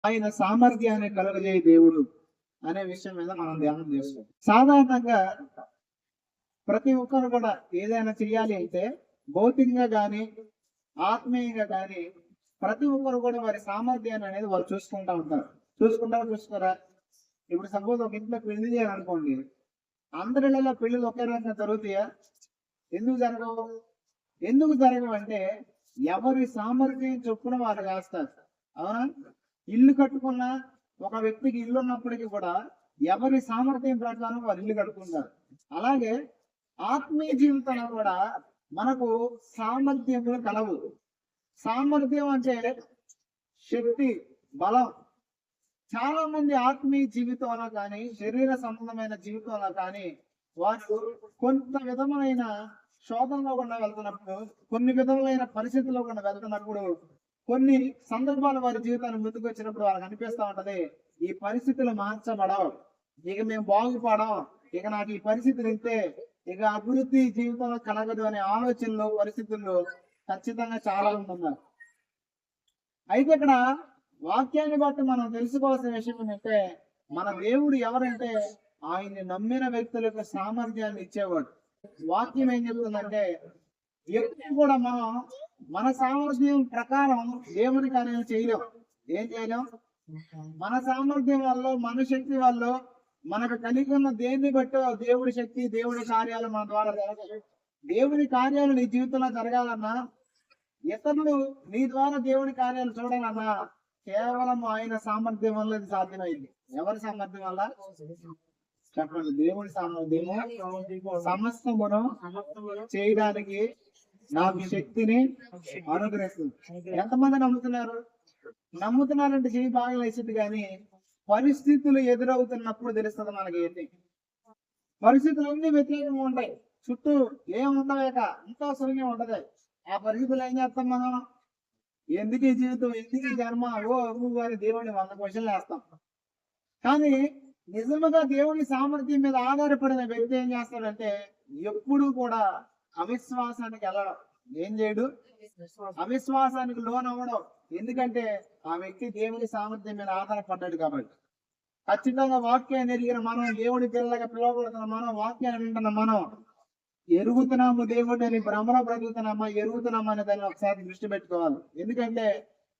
ఆయన సామర్థ్యాన్ని కలుగజేయ దేవుడు అనే విషయం మీద మనం ధ్యానం చేస్తాం. సాధారణంగా ప్రతి ఒక్కరు కూడా ఏదైనా చెయ్యాలి అంటే భౌతికంగా కానీ ఆత్మీయంగా కానీ ప్రతి ఒక్కరు కూడా వారి సామర్థ్యాన్ని అనేది వాళ్ళు చూసుకుంటా ఉంటారు. చూసుకోరా? ఇప్పుడు సపోజ్ ఒక ఇంట్లో పెళ్లి చేయాలనుకోండి, అందరిలో పెళ్లిలు ఒకే రకంగా జరుగుతాయా? ఎందుకు జరగవు? ఎందుకు జరగవు అంటే ఎవరి సామర్థ్యం చొప్పున వారు చేస్తారు. అవునా? ఇల్లు కట్టుకున్న ఒక వ్యక్తికి ఇల్లు ఉన్నప్పటికీ కూడా ఎవరి సామర్థ్యం ప్రకారం వారు ఇల్లు కట్టుకుంటారు. అలాగే ఆత్మీయ జీవితంలో కూడా మనకు సామర్థ్యములు కలవు. సామర్థ్యం అంటే శక్తి, బలం. చాలా మంది ఆత్మీయ జీవితంలో కానీ శరీర సంబంధమైన జీవితంలో కానీ వారు కొంత విధమైన శోధనలో కూడా వెళ్తున్నప్పుడు, కొన్ని విధములైన పరిస్థితుల్లో కూడా వెళ్తున్నప్పుడు, కొన్ని సందర్భాలు వారి జీవితాన్ని ముందుకు వచ్చినప్పుడు వాళ్ళకి అనిపిస్తా ఉంటది, ఈ పరిస్థితులు మార్చబడవు, ఇక మేము బాగుపడం, ఇక నాకు ఈ పరిస్థితులు ఇస్తే ఇక అభివృద్ధి జీవితంలో కలగదు అనే ఆలోచనలు, పరిస్థితుల్లో ఖచ్చితంగా చాలా మంది ఉన్నారు. అయితే ఇక్కడ వాక్యాన్ని బట్టి మనం తెలుసుకోవాల్సిన విషయం ఏంటంటే, మన దేవుడు ఎవరంటే ఆయన్ని నమ్మిన వ్యక్తులకు సామర్థ్యాన్ని ఇచ్చేవాడు. వాక్యం ఏం చెప్తుందంటే ఎప్పుడు కూడా మనం మన సామర్థ్యం ప్రకారం దేవునికి అనేది చేయలేం. ఏం చేయలేం? మన సామర్థ్యం వల్ల, మన శక్తి వల్ల, మనకు కలిగి ఉన్న దేన్ని బట్టి దేవుడి శక్తి, దేవుడి కార్యాలు మన ద్వారా జరగాలి. దేవుడి కార్యాలు నీ జీవితంలో జరగాలన్నా, ఇతరులు నీ ద్వారా దేవుడి కార్యాలు చూడాలన్నా కేవలం ఆయన సామర్థ్యం వల్ల ఇది సాధ్యమైంది. ఎవరి సామర్థ్యం వల్ల? చెప్పండి. దేవుడి సామర్థ్యము సమస్తమును చేయడానికి నాకు శక్తిని అనుగ్రహిస్తుంది. ఎంతమంది నమ్ముతున్నారు? నమ్ముతున్నారంటే చెయ్యి బాగా వేసింది, కానీ పరిస్థితులు ఎదురవుతున్నప్పుడు తెలుస్తుంది మనకి ఏంటి. పరిస్థితులు అన్ని వ్యతిరేకంగా ఉంటాయి, చుట్టూ ఏముండవేక ఎంతో సులభంగా ఉంటది. ఆ పరిస్థితులు ఏం చేస్తాం మనం? ఎందుకు ఈ జీవితం, ఎందుకు ఈ జన్మ, వారి దేవుడిని 100 క్వశ్చన్లు వేస్తాం. కానీ నిజంగా దేవుని సామర్థ్యం మీద ఆధారపడిన వ్యక్తి ఏం చేస్తాడంటే ఎప్పుడు కూడా అవిశ్వాసానికి వెళ్ళడం. ఏం చేయడు? అవిశ్వాసానికి లోనవ్వడం. ఎందుకంటే ఆ వ్యక్తి దేవుని సామర్థ్యం మీద ఆధారపడ్డాడు కాబట్టి. ఖచ్చితంగా వాక్యాన్ని ఎరిగిన మనం, దేవుడి పిల్లలుగా పిలువబడుతున్న మనం, వాక్యాన్ని వింటున్న మనం ఎరుగుతున్నాము దేవుడిని అని భ్రమలో బ్రతుకుతున్నామా, ఎరుగుతున్నామా అనే దాన్ని ఒకసారి దృష్టి పెట్టుకోవాలి. ఎందుకంటే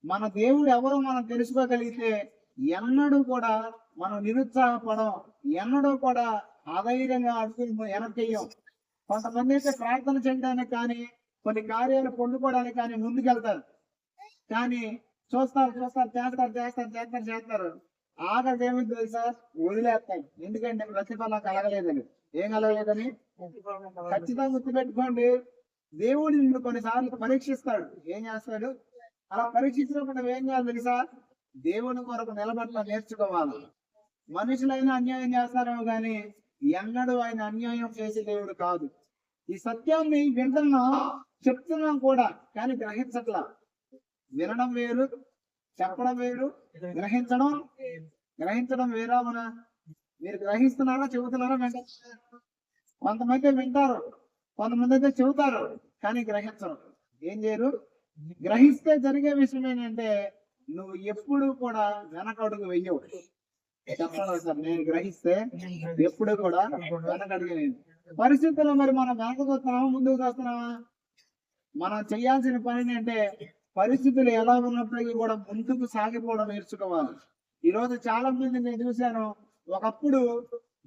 మన దేవుడు ఎవరో మనం తెలుసుకోగలిగితే ఎన్నడూ కూడా మనం నిరుత్సాహపడం, ఎన్నడూ కూడా అధైర్యంగా అడుగులు వెనక్కియ్యం. కొంతమంది అయితే ప్రార్థన చేయడానికి కానీ, కొన్ని కార్యాలు పొందుకోవడానికి కానీ ముందుకెళ్తారు, కానీ చూస్తారు, చేస్తారు. ఆఖరికి ఏమిటి తెలుసా? వదిలేస్తాయి. ఎందుకంటే ప్రతిఫలం కలగలేదని. ఏం కలగలేదని ఖచ్చితంగా గుర్తుపెట్టుకోండి. దేవుడు నిన్ను కొన్నిసార్లు పరీక్షిస్తాడు. ఏం చేస్తాడు? అలా పరీక్షించినప్పుడు ఏం చేయాలి తెలుసా? దేవుని కొరకు నిలబట్ల నేర్చుకోవాలి. మనుషులైనా అన్యాయం చేస్తారేమో కానీ ఎన్నడూ ఆయన అన్యాయం చేసే దేవుడు కాదు. ఈ సత్యాన్ని వింటున్నాం, చెప్తున్నాం కూడా, కానీ గ్రహించట్లా. వినడం వేరు, చెప్పడం వేరు, గ్రహించడం వేరా? మీరు గ్రహిస్తున్నారా, చెబుతున్నారా? కొంతమంది వింటారు, కొంతమంది అయితే చెబుతారు, కానీ గ్రహించరు. ఏం చేయరు? గ్రహిస్తే జరిగే విషయం ఏంటంటే నువ్వు ఎప్పుడు కూడా వెనకడుగు వెయ్యవు. చెప్పండి సార్, నేను గ్రహిస్తే ఎప్పుడు కూడా వెనకడుగు వేయను. పరిస్థితుల్లో మరి మనం వెనకకు వస్తున్నామా, ముందుకు వస్తున్నామా? మనం చేయాల్సిన పని అంటే పరిస్థితులు ఎలా ఉన్నప్పటికీ కూడా ముందుకు సాగిపోవడం నేర్చుకోవాలి. ఈ రోజు చాలా మంది నేను చూశాను, ఒకప్పుడు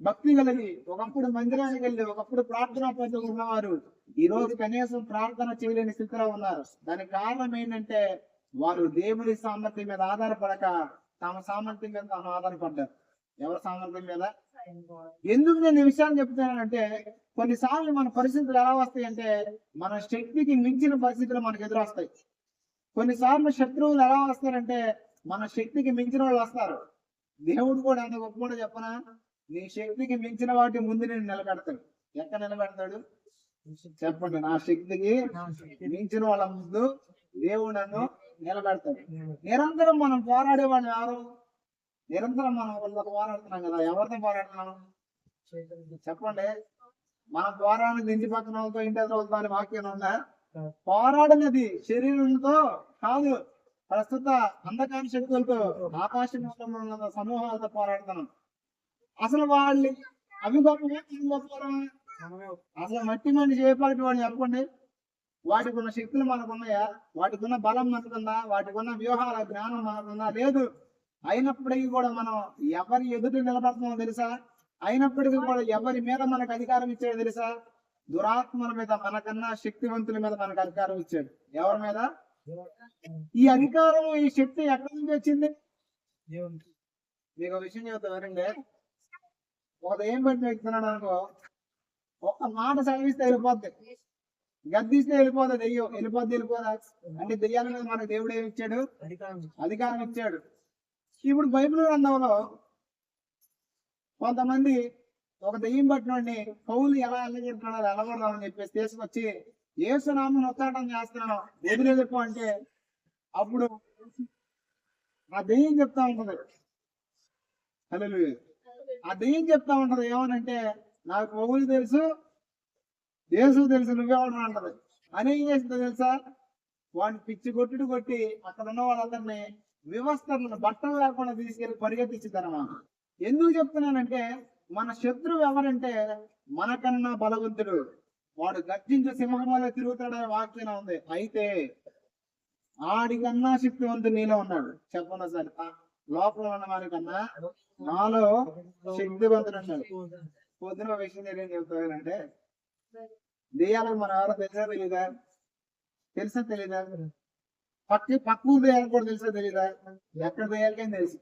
భక్తి కలిగి, ఒకప్పుడు మందిరానికి వెళ్ళి, ఒకప్పుడు ప్రార్థనా పద్ధతులు ఉన్నవారు ఈ రోజు కనీసం ప్రార్థన చేయలేని స్థితిలో ఉన్నారు. దానికి కారణం ఏంటంటే వారు దేవుడి సామర్థ్యం మీద ఆధారపడక తమ సామర్థ్యం మీద తాను ఆధారపడ్డారు. ఎవరి సామర్థ్యం మీద? ఎందుకు నేను ఈ విషయాన్ని చెప్తున్నానంటే కొన్నిసార్లు మన పరిస్థితులు ఎలా వస్తాయి అంటే మన శక్తికి మించిన పరిస్థితులు మనకు ఎదురొస్తాయి. కొన్నిసార్లు శత్రువులు ఎలా వస్తారంటే మన శక్తికి మించిన వాళ్ళు వస్తారు. దేవుడు కూడా అంత గొప్ప కూడా చెప్పనా, నీ శక్తికి మించిన వాటి ముందు నేను నిలబెడతాడు. ఎక్కడ నిలబెడతాడు? చెప్పండి. నా శక్తికి మించిన వాళ్ళ ముందు దేవుడు నన్ను నిలబెడతాడు. నిరంతరం మనం పోరాడేవాళ్ళు ఎవరు? నిరంతరం మనం వాళ్ళతో పోరాడుతున్నాం కదా. ఎవరితో పోరాడుతున్నాం? చెప్పండి. మనం పోరాడినది ఇంటి పక్కన వాళ్ళతో, ఇంటి వాళ్ళతో అని వాక్యం ఉందా? పోరాడినది శరీరంతో కాదు, ప్రస్తుత అంధకార శక్తులతో ఆకాశ మండలంలో ఉన్న సమూహాలతో పోరాడుతున్నాం. అసలు వాళ్ళు అవి గొప్పగా ఇవి గొప్పగా అసలు మట్టి మనిషి ఏ పార్టీ వాడిని చెప్పండి. వాటికి ఉన్న శక్తులు మనకున్నాయా? వాటికి ఉన్న బలం మనకుందా? వాటికి ఉన్న వ్యూహాల జ్ఞానం మనకుందా? లేదు. అయినప్పటికీ కూడా మనం ఎవరి ఎదుటి నిలబడుతున్నామో తెలుసా? అయినప్పటికీ కూడా ఎవరి మీద మనకు అధికారం ఇచ్చాడు తెలుసా? దురాత్మల మీద మనకన్నా శక్తివంతుల మీద మనకు అధికారం ఇచ్చాడు. ఎవరి మీద? ఈ అధికారం ఈ శక్తి ఎక్కడి నుంచి వచ్చింది? మీకు ఒక విషయం చెబుతానండి. ఒక దెయ్యం పట్టిన వ్యక్తున్నాడు అనుకో, ఒక్క మాట చదివిస్తే వెళ్ళిపోద్ది, గద్దిస్తే వెళ్ళిపోతుంది. దెయ్యం వెళ్ళిపోదా? అంటే దెయ్యాల మీద మనకు దేవుడు ఏమి ఇచ్చాడు? అధికారం ఇచ్చాడు. ఇప్పుడు బైబిల్ గ్రంథంలో కొంతమంది ఒక దెయ్యం పట్టినోడిని పౌలు ఎలా వెళ్ళగొడుతున్నాడు వెళ్ళగొడదామని చెప్పేసి తీసుకొచ్చి యేసునామం ఉచ్చాటం చేస్తున్నాను ఎదురెళ్ళిపో అంటే, అప్పుడు ఆ దెయ్యం చెప్తా ఉంటది, హల్లెలూయా, ఆ దెయ్యం చెప్తా ఉంటది ఏమనంటే, నాకు పౌలు తెలుసు, యేసు తెలుసు, నువ్వెవరు అంటది. అని ఏం చేసిందో తెలుసా? వాడిని పిచ్చి కొట్టి అక్కడ ఉన్న వాళ్ళందరినీ వ్యవస్థలను బట్టలు లేకుండా తీసుకెళ్లి పరిగెత్తించుతారన్నమాట. ఎందుకు చెప్తున్నానంటే, మన శత్రువు ఎవరంటే మనకన్నా బలవంతుడు, వాడు గర్జించే సింహం వల్ల తిరుగుతాడనే వాక్యం ఉంది. అయితే ఆడికన్నా శక్తివంతుడు నీలో ఉన్నాడు. చెప్పండి సార్, లోపల ఉన్న వాడికన్నా నాలో శక్తివంతుడు అన్నాడు. పొద్దున విషయం ఏం చెప్తానంటే, దెయ్యాలకు మనం ఎవరో తెలుసా తెలీదా? పక్క ఊరు దెయ్యాలకు కూడా తెలుసా తెలీదా? ఎక్కడ దెయ్యాలకైనా తెలుసు.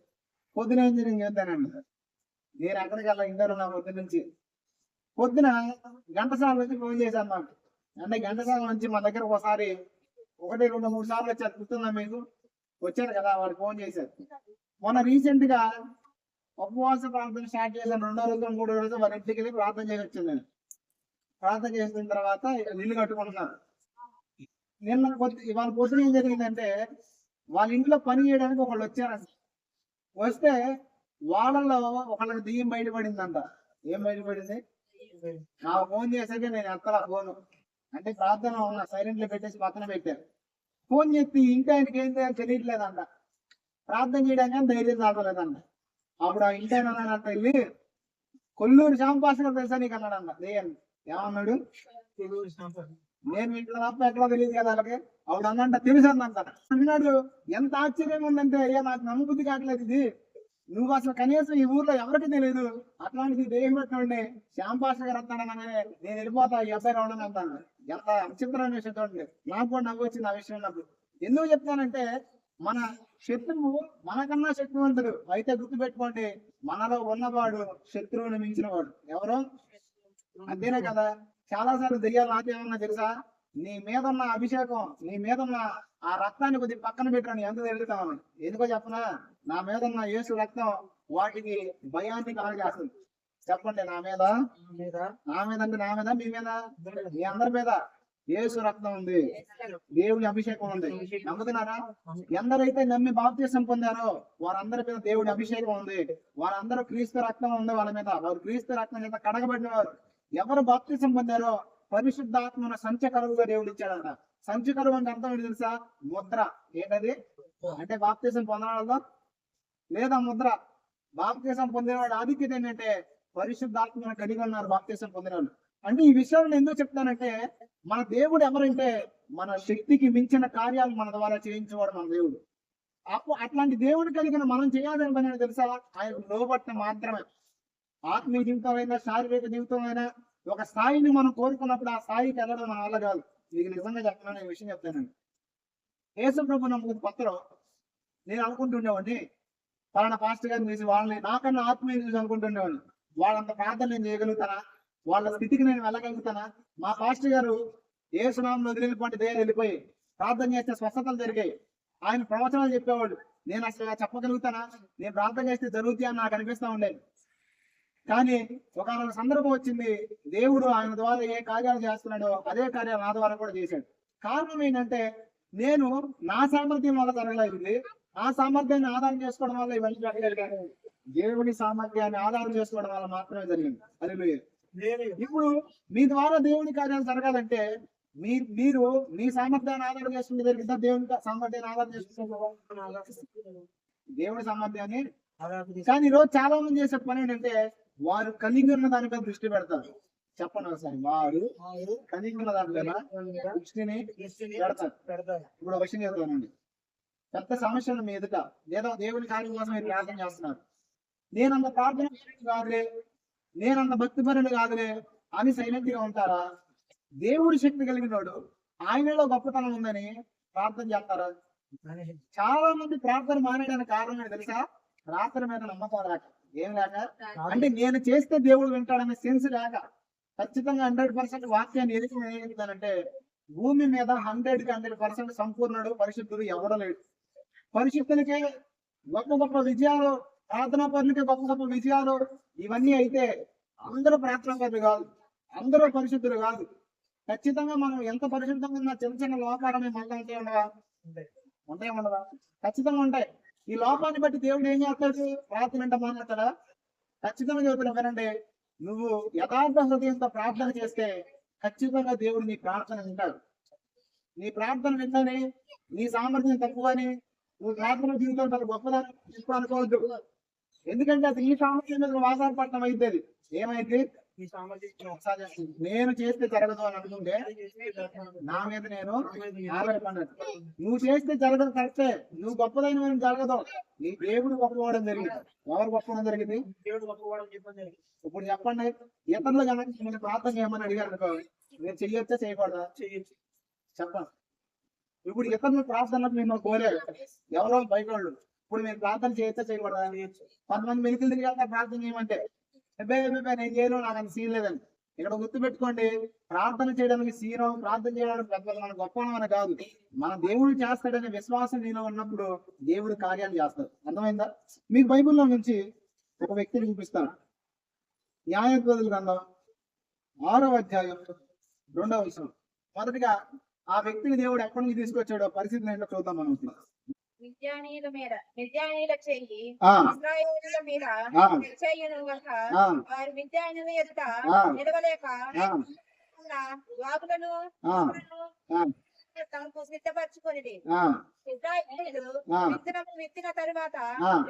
పొద్దున ఏం జరిగింది చెప్తానండి. నేను ఎక్కడికి వెళ్ళా, ఇంటర్ ఉన్నా పొద్దున నుంచి. పొద్దున ఘంటసాల నుంచి ఫోన్ చేశాను నాకు. అంటే ఘంటసాల నుంచి మన దగ్గర ఒకసారి 1, 2, 3 సార్లు వచ్చారు. గుర్తుందా మీకు? వచ్చారు కదా, వాడు ఫోన్ చేశారు. మొన్న రీసెంట్ గా ఉపవాస ప్రార్థన స్టార్ట్ చేశాను. 2వ రోజు 3వ రోజు వాళ్ళ ఇంటికి వెళ్ళి ప్రార్థన చేసి వచ్చింది. నేను ప్రార్థన చేసిన తర్వాత ఇల్లు కట్టుకుంటున్నాను. ఇవాళ పొద్దున ఏం జరిగిందంటే, వాళ్ళ ఇంట్లో పని చేయడానికి ఒకళ్ళు వచ్చారంట. వస్తే వాళ్ళలో ఒకళ్ళకి దెయ్యం బయటపడిందంట. ఏం బయటపడింది? నాకు ఫోన్ చేసాక నేను ఎత్తలా ఫోను. అంటే ప్రార్థన ఉన్నా, సైలెంట్ లో పెట్టేసి పక్కన పెట్టారు. ఫోన్ చెప్పి ఇంటి ఆయనకి ఏం చేయాలో తెలియట్లేదంట. ప్రార్థన చేయడానికి ధైర్యం రావలేదంట. అప్పుడు ఆ ఇంటి ఆయన వెళ్ళి, కొల్లూరు శ్యాంపాస్ గారు తెలుసా నీకు అన్నాడంట దెయ్యాన్ని. ఏమన్నాడు? నేను ఇంట్లో తప్ప ఎక్కడో తెలియదు కదా వాళ్ళకి. ఆవిడ అన్నంట తెలుసు అన్నంట. అన్నాడు. ఎంత ఆశ్చర్యంగా ఉందంటే, అయ్యా నాకు నమ్మబుద్ధి కావట్లేదు, ఇది నువ్వు అసలు కనీసం ఈ ఊర్లో ఎవరికి తెలియదు, అట్లాంటిది దెయ్యం పెట్టినండి శ్యాంపాస్ గారు వస్తాడనగానే నేను వెళ్ళిపోతా, ఈ అబ్బాయి రావడం అంటాను. ఎంత విచిత్రమైన విషయం చూడండి. నాకు కూడా నవ్వు వచ్చింది ఆ విషయం. నాకు ఎందుకు చెప్తానంటే, మన శత్రువు మనకన్నా శక్తివంతుడు. అయితే గుర్తుపెట్టుకోండి, మనలో ఉన్నవాడు శత్రువుని మించిన వాడు. ఎవరు? అంతేనే కదా. చాలా సార్లు దెయ్యాలు నాకేమన్నా తెలుసా? నీ మీద ఉన్న అభిషేకం, నీ మీద ఉన్న ఆ రక్తాన్ని కొద్దిగా పక్కన పెట్టాను ఎంత తెలుగుతాను. ఎందుకో చెప్పనా? నా మీద ఉన్న యేసు రక్తం వాటికి భయాన్ని కలగజేస్తుంది. చెప్పండి, నా మీద అంటే నా మీద, మీ మీద, మీ అందరి మీద యేసు రక్తం ఉంది, దేవుడి అభిషేకం ఉంది. నమ్ముతున్నారా? ఎందరైతే నమ్మి బాప్తిసం పొందారో వారందరి మీద దేవుడి అభిషేకం ఉంది. వారందరూ క్రీస్తు రక్తం ఉంది వాళ్ళ మీద. వారు క్రీస్తు రక్తం చేత కడగబడిన వారు. ఎవరు బాప్తిసం పొందారో పరిశుద్ధాత్మను సంచకరువుగా దేవుడు ఇచ్చాడంట. సంచకరువు అంటే అర్థం ఏంటి తెలుసా? ముద్ర. ఏంటది? అంటే బాప్తిసం పొందడంలో లేదా ముద్ర. బాప్తిసం పొందినవాడు ఆధిక్యత ఏంటంటే పరిశుద్ధాత్మను కలిగి ఉన్నారు బాప్తిసం పొందినవాడు. అంటే ఈ విషయాలను ఎందుకు చెప్తానంటే, మన దేవుడు ఎవరంటే మన శక్తికి మించిన కార్యాలు మన ద్వారా చేయించేవాడు మన దేవుడు. అట్లాంటి దేవుడు కలిగిన మనం చేయాల్సిన పని ఏంటో తెలుసా? ఆయన లోబట్టిన మాత్రమే. ఆత్మీయ జీవితం అయినా శారీరక జీవితం అయినా ఒక స్థాయిని మనం కోరుకున్నప్పుడు ఆ స్థాయికి వెళ్ళడం మన వల్ల కాదు. మీకు నిజంగా చెప్పాలని ఈ విషయం చెప్తానండి. యేసు ప్రభు నమ్ముకున్న కొత్తలో నేను అనుకుంటుండేవాడిని, పలానా పాస్టర్ గారిని చూసి వాళ్ళని నాకన్నా ఆత్మీయ చూసి అనుకుంటుండేవాడిని, వాళ్ళంత ప్రార్థన నేను చేయగలుగుతానా, వాళ్ళ స్థితికి నేను వెళ్ళగలుగుతానా. మా పాస్టర్ గారు యేసునామములో వదిలిపోతే దయ్యాలు వెళ్ళిపోయి ప్రార్థన చేస్తే స్వస్థతలు జరిగాయి. ఆయన ప్రవచనాలు చెప్పేవాడు. నేను అసలు చెప్పగలుగుతానా? నేను ప్రార్థన చేస్తే జరుగుతాయి అని నాకు అనిపిస్తా ఉండేది. కానీ ఒక సందర్భం వచ్చింది, దేవుడు ఆయన ద్వారా ఏ కార్యాలు చేస్తున్నాడో అదే కార్యాలు నా ద్వారా కూడా చేశాడు. కారణం ఏంటంటే, నేను నా సామర్థ్యం వల్ల జరగలేదు, ఆ సామర్థ్యాన్ని ఆధారం చేసుకోవడం వల్ల ఇవన్నీ జరగలేదు. దేవుని సామర్థ్యాన్ని ఆధారం చేసుకోవడం వల్ల మాత్రమే జరిగింది. హల్లెలూయా. ఇప్పుడు మీ ద్వారా దేవుని కార్యాలు జరగాలంటే మీరు మీ సామర్థ్యాన్ని ఆధారం చేసుకుంటే జరిగిందా, దేవుని సామర్థ్యాన్ని ఆధారం చేసుకుంటే దేవుడి సామర్థ్యాన్ని. కానీ ఈరోజు చాలా మంది చేసే పని ఏంటంటే వారు కలిగి ఉన్న దాని మీద దృష్టి పెడతారు. చెప్పండి ఒకసారి, వారు కలిగి ఉన్న దాని మీద దృష్టిని పెడతారు. ఇప్పుడు ఒక విషయం చెప్తానండి. పెద్ద సమస్యలు మీ ఎదుట లేదా దేవుని కార్యం కోసం మీరు ప్రార్థన చేస్తున్నారు. నేనంత ప్రార్థన కాదులే, నేనంత భక్తి పరులు కాదులే అని సైలెంట్ గా ఉంటారా? దేవుడి శక్తి కలిగినోడు, ఆయనలో గొప్పతనం ఉందని ప్రార్థన చేస్తారా? చాలా మంది ప్రార్థన మానేయడానికి కారణం ఏంటి తెలుసా? ప్రార్థన మీద నమ్మకం లేక. ఏం లేక అంటే నేను చేస్తే దేవుడు వింటాడనే సెన్స్ లేక. ఖచ్చితంగా 100% వాక్యాన్ని ఎదుగుతానంటే భూమి మీద 100% సంపూర్ణుడు పరిశుద్ధుడు ఎవడో లేడు. పరిశుద్ధులకే గొప్ప గొప్ప విజయాలు, ప్రార్థనా పనులకే గొప్ప గొప్ప విజయాలు ఇవన్నీ అయితే అందరూ ప్రార్థనా పనులు కాదు, అందరూ పరిశుద్ధులు కాదు. ఖచ్చితంగా మనం ఎంత పరిశుద్ధంగా ఉన్నా చిన్న చిన్న లోపాలనే మళ్ళీ ఉంటాయి ఉండవా? ఖచ్చితంగా ఉంటాయి. ఈ లోపాన్ని బట్టి దేవుడు ఏం చేస్తాడు? ప్రార్థన అంటే మాట్లాడతాడా? ఖచ్చితంగా చెబుతున్నా వినండి, నువ్వు యథార్థ హృదయంతో ప్రార్థన చేస్తే ఖచ్చితంగా దేవుడు నీ ప్రార్థన వింటాడు. నీ ప్రార్థన వింటని నీ సామర్థ్యం తక్కువని నువ్వు ప్రార్థన జీవితం తన గొప్పదాన్ని ఎప్పుడు అనుకోవద్దు. ఎందుకంటే అది ఈ సామర్థ్యం మీద నువ్వు ఆధారపడటం అయితే ఏమైంది? నేను చేస్తే జరగదు అని అనుకుంటే నా మీద నేను ఆధారపడినట్టు. నువ్వు చేస్తే జరగదు కరెక్టే, నువ్వు గొప్పదైన జరగదు. నీ దేవుడు గొప్పవాడడం జరిగింది. ఎవరు గొప్పవడం జరిగింది? దేవుడు గొప్పవాడడం జరిగింది. ఇప్పుడు చెప్పండి, ఇతరులు కనుక నేను ప్రార్థన చేయమని అడిగారు అనుకో, నేను చెయ్యొచ్చా చేయకూడదా? చెయ్యొచ్చు. చెప్పండి. ఇప్పుడు ఇతరులు ప్రార్థనలకు మేము కోరారు, ఎవరో బయట వాళ్ళు. ఇప్పుడు మేము ప్రార్థన చేయొచ్చా చేయకూడదా? కొంతమంది మెలికలు తిరిగి వెళ్తా ప్రార్థన చేయమంటే నేను చేయను, నాకు అంత సీన్ లేదని. ఇక్కడ గుర్తు పెట్టుకోండి, ప్రార్థన చేయడానికి సీను, ప్రార్థన చేయడానికి పెద్ద మన గొప్పనం అని కాదు. మన దేవుడు చేస్తాడనే విశ్వాసం నీలో ఉన్నప్పుడు దేవుడు కార్యాలు చేస్తాడు. అర్థమైందా? మీకు బైబిల్లో నుంచి ఒక వ్యక్తిని చూపిస్తాను. న్యాయాధిపతుల గ్రంథం 6వ అధ్యాయం 2వ వచనం. మొదటిగా ఆ వ్యక్తిని దేవుడు ఎక్కడి నుంచి తీసుకొచ్చాడో పరిస్థితిని ఏంటో చూద్దాం మనం. మిద్యానీయుల చెయ్యి ఇశ్రాయేలుల మీద చెయ్యను గనుక వారు మిద్యానీయుల ఎదుట నిలవలేక వాగులను తమకు సిద్ధపరచుకొనిది. ఇశ్రాయేలీయులు విత్తిన తరువాత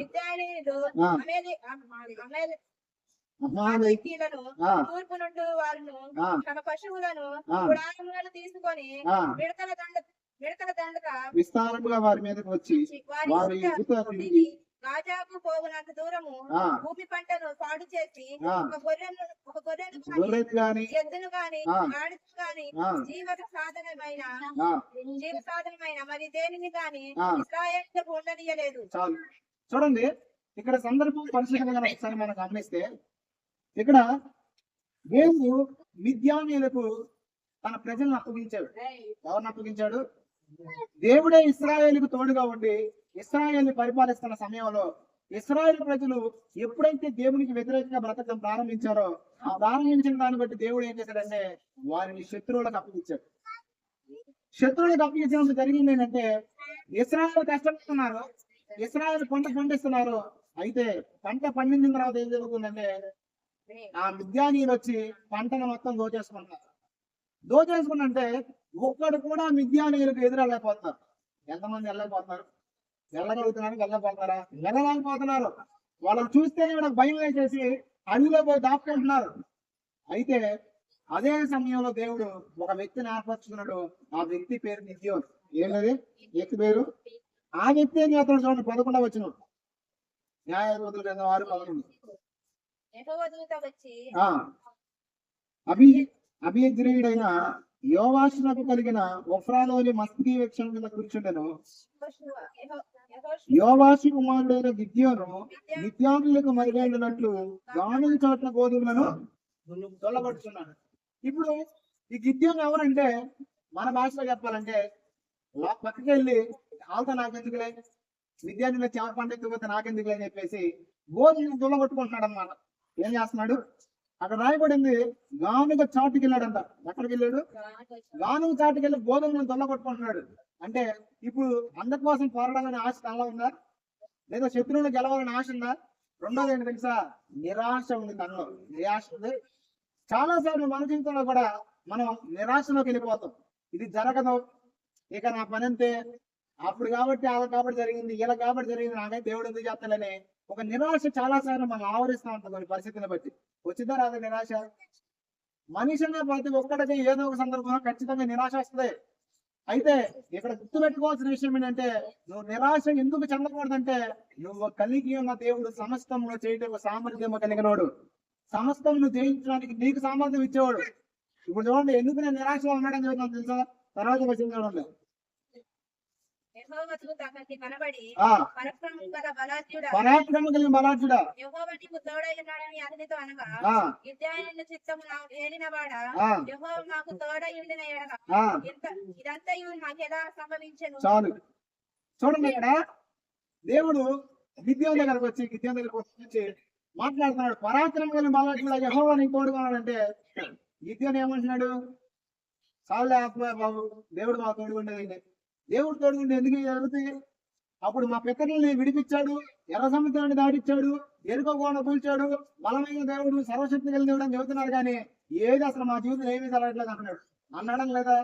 మిద్యానీయులు అమాలేకీయులను తూర్పు నుండి వారును తమ పశువులను గుడారములను తీసుకొని మిడతల దండగా విస్తారముగా వారి మీదకి వచ్చి రాజాకు పోగునంత దూరము భూమి పంటను పాడు చేసి ఒక గొర్రెను గాని ఎద్దును గాని గాడిదను గాని జీవ సాధనమైన మరి దేనిని గాని ఇశ్రాయేలుకు ఉండనీయలేదు. చాలు చూడండి, ఇక్కడ సందర్భం పరిశీలన ఒకసారి మనం గమనిస్తే, ఇక్కడ దేవుడు మిద్యానీయులకు తన ప్రజలను అప్పగించాడు. ఎవరిని అప్పగించాడు? దేవుడే ఇశ్రాయేలుకు తోడుగా ఉండి ఇశ్రాయేలుని పరిపాలిస్తున్న సమయంలో ఇశ్రాయేల్ ప్రజలు ఎప్పుడైతే దేవునికి వ్యతిరేకంగా బ్రతకడం ప్రారంభించారో ఆ ప్రారంభించిన దాన్ని బట్టి దేవుడు ఏం చేశాడంటే వారిని శత్రువులకు అప్పగించాడు. శత్రువులకు అప్పగించినప్పుడు జరిగింది ఏంటంటే, ఇశ్రాయేలు కష్టపడుతున్నారు, ఇశ్రాయేల్ పంట పండిస్తున్నారు. అయితే పంట పండించిన తర్వాత ఏం జరుగుతుందంటే ఆ మిద్యానీయులు వచ్చి పంటను మొత్తం దోచేసుకున్నంటే ఒక్కడు కూడా మిద్యానీయులకు ఎదురెళ్ళకపోతున్నారు. ఎంతమంది వెళ్ళకపోతున్నారు? వెళ్ళలేకపోతున్నారు. వాళ్ళని చూస్తేనే వీళ్ళకి భయం వేసేసి అడవిలో పోయి దాక్కుంటున్నారు. అయితే అదే సమయంలో దేవుడు ఒక వ్యక్తిని ఏర్పరచుకున్నాడు. ఆ వ్యక్తి పేరు మిద్యోను. ఏంటది వ్యక్తి పేరు? ఆ వ్యక్తి ఏం చేస్తాడు చూడండి, 11వ వచనం. న్యాయాధిపతుల గ్రంథం 6:11. అభియజ్రీయుడైన యోవాషునకు కలిగిన ఒఫ్రాలోని మస్కీ వృక్షం మీద కూర్చుండెను. యోవాషు కుమారుడైన గిద్యోను మిద్యానులకు మరుగైనట్లు గానుగ చోట్ల గోధుమలను తొలగొట్టుకున్నాడు. ఇప్పుడు ఈ గిద్యోను ఎవరంటే మన భాషలో చెప్పాలంటే పక్కకి వెళ్ళి ఆల్తో నాకెందుకులే, విద్యార్థులు చేప పంట ఎత్తుకుపోతే నాకెందుకులే అని చెప్పేసి గోధుమను తొలగొట్టుకుంటున్నాడు అన్నమాట. ఏం చేస్తున్నాడు? అక్కడ రాయబడింది గానుగ చాటుకి వెళ్ళాడంట. ఎక్కడికి వెళ్ళాడు? గానుగ చాటుకి వెళ్ళి గోధుమలను తొలగొట్టుకుంటున్నాడు. అంటే ఇప్పుడు అందుకోసం పోరాడాలని ఆశ అలా ఉందా? లేదా శత్రువులు గెలవాలని ఆశ ఉందా? రెండోది ఏంటి తెలుసా? నిరాశ ఉంది తనలో. నిరాశ ఉంది. చాలా సార్లు మన జీవితంలో కూడా మనం నిరాశలోకి వెళ్ళిపోతాం. ఇది జరగదు, ఇక నా పని అంతే, అప్పుడు కాబట్టి అలా కాబట్టి జరిగింది, ఇలా కాబట్టి జరిగింది, నాకైతే దేవుడు ఎందుకు చేస్తాడని ఒక నిరాశ చాలా సార్లు మనం ఆవరిస్తూ ఉంటాం కొన్ని పరిస్థితులను బట్టి. వచ్చిందా రాదా నిరాశ? మనిషిని ప్రతి ఒక్కడికి ఏదో ఒక సందర్భంలో ఖచ్చితంగా నిరాశ వస్తుంది. అయితే ఇక్కడ గుర్తుపెట్టుకోవాల్సిన విషయం ఏంటంటే, నువ్వు నిరాశ ఎందుకు చెందకూడదంటే, నువ్వు కలిగి ఉన్న దేవుడు సమస్తమును చేయటం సామర్థ్యం కలిగినోడు, సమస్తం నువ్వు జయించడానికి నీకు సామర్థ్యం ఇచ్చేవాడు. ఇప్పుడు చూడండి, ఎందుకు నేను నిరాశలో ఉన్నాడని చెప్తున్నాను తెలుసా? తర్వాత వచ్చిన చూడండి. యెహోవా దూత అతనికి కనబడి, ఆ పరాక్రమము గల బలాఢ్యుడా, పరాక్రమం కలిగిన బలాఢ్యుడా, యెహోవా నీకు తోడై ఉన్నాడని అతనితో అనగా, ఆ గిద్యోను చిత్తము ఏలినవాడా, ఆ యెహోవా మాకు తోడై ఉండిన ఎడల ఆ ఇదంతయు మాకెలా సంభవించెను? చాలు. చూడండి, ఇక్కడ దేవుడు గిద్యోను దగ్గరకు వచ్చి మాట్లాడుతున్నాడు. పరాక్రమం కలిగిన బలాఢ్యుడా యెహోవా నీకు తోడుగా ఉన్నాడంటే గిద్యోను ఏమంటున్నాడు? చాలులే బాబు, దేవుడు మా తోడుగా ఉండేది. దేవుడు తోడుగుండి ఎందుకు జరుగుతాయి? అప్పుడు మా పితరుల్ని విడిపించాడు, ఎర్ర సముద్రాన్ని దాటిచ్చాడు, ఎరుకో గోడ కూల్చాడు, బలమైన దేవుడు, సర్వశక్తి కలిగిన దేవుడు అని చెబుతున్నారు. కానీ ఏది అసలు మా జీవితం ఏమీ జరగట్లేదు అంటున్నాడు. అన్నాడం లేదా?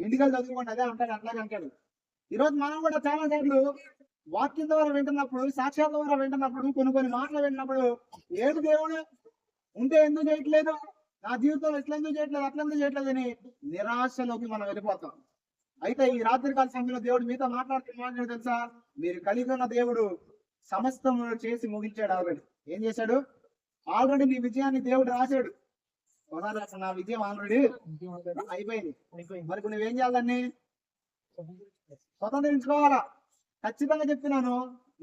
ఇంటికి చదువుకోండి, అదే అంటాడు, అట్లాగే అంటాడు. ఈరోజు మనం కూడా చాలా సార్లు వాక్యం ద్వారా వింటున్నప్పుడు, సాక్ష్యాల ద్వారా వింటున్నప్పుడు, కొన్ని మాటలు వింటున్నప్పుడు, ఏడు దేవుడు ఉంటే ఎందుకు చేయట్లేదు, నా జీవితంలో ఎట్లా ఎందుకు చేయట్లేదు, అట్లా ఎందుకు చేయట్లేదు అని నిరాశలోకి మనం వెళ్ళిపోతాం. అయితే ఈ రాత్రికాల సమయంలో దేవుడు మీతో మాట్లాడుతున్నా తెలుసా? మీరు కలిగి ఉన్న దేవుడు సమస్తం చేసి ముగించాడు. ఆల్రెడీ ఏం చేశాడు? ఆల్రెడీ నీ విజయాన్ని దేవుడు రాశాడు. నా విజయం ఆల్రెడీ అయిపోయింది. మరి నువ్వేం చేయాలని? స్వతంత్రించుకోవాలా. ఖచ్చితంగా చెప్తున్నాను,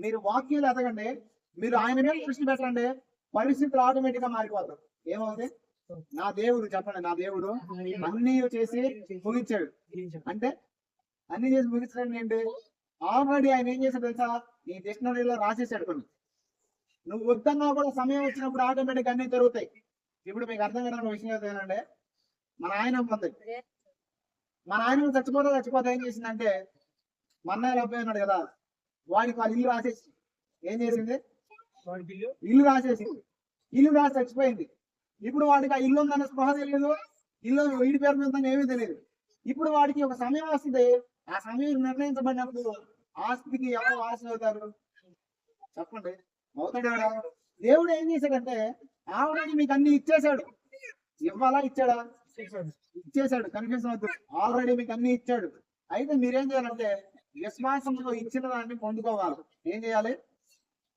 మీరు వాక్యాలు ఎదగండి, మీరు ఆయన మీద దృష్టి పెట్టండి, పరిస్థితులు ఆటోమేటిక్ గా మారిపోతారు. ఏమవుతుంది? నా దేవుడు, చెప్పండి, నా దేవుడు అన్ని చేసి ముగించాడు. అంటే అన్ని చేసి ముగించడం ఏంటి? ఆల్రెడీ ఆయన ఏం చేశాడు తెలుసా? నీ డిక్షనరీలో రాసేసాడు కొన్ని. నువ్వు వద్దన్నా కూడా సమయం వచ్చినప్పుడు ఆటోమేటిక్ అన్ని జరుగుతాయి. ఇప్పుడు మీకు అర్థం కావడం విషయం ఏంటంటే, మన ఆయన ఉంది, మన ఆయన చచ్చిపోతే ఏం చేసిందంటే, మా అన్నయ్య అబ్బాయి ఉన్నాడు కదా, వాడికి వాళ్ళ ఇల్లు రాసేసి ఏం చేసింది? ఇల్లు రాసేసి చచ్చిపోయింది. ఇప్పుడు వాడికి ఆ ఇల్లు ఉందనే స్పృహ తెలియదు, ఇల్లు వీడి పేరు మీద ఏమీ తెలియదు. ఇప్పుడు వాడికి ఒక సమయం వస్తుంది, ఆ సమయం నిర్ణయించబడినప్పుడు ఆస్తికి ఎవరు వారసులు అవుతారు? చెప్పండి, అవుతాడా? దేవుడు ఏం చేశాడంటే, ఆల్రెడీ మీకు అన్ని ఇచ్చేశాడు. ఇవ్వాలా? ఇచ్చాడా? ఇచ్చేశాడు. కన్ఫ్యూజన్ వద్దు, ఆల్రెడీ మీకు అన్ని ఇచ్చాడు. అయితే మీరేం చేయాలంటే, విశ్వాసంతో ఇచ్చిన దాన్ని పొందుకోవాలి. ఏం చేయాలి?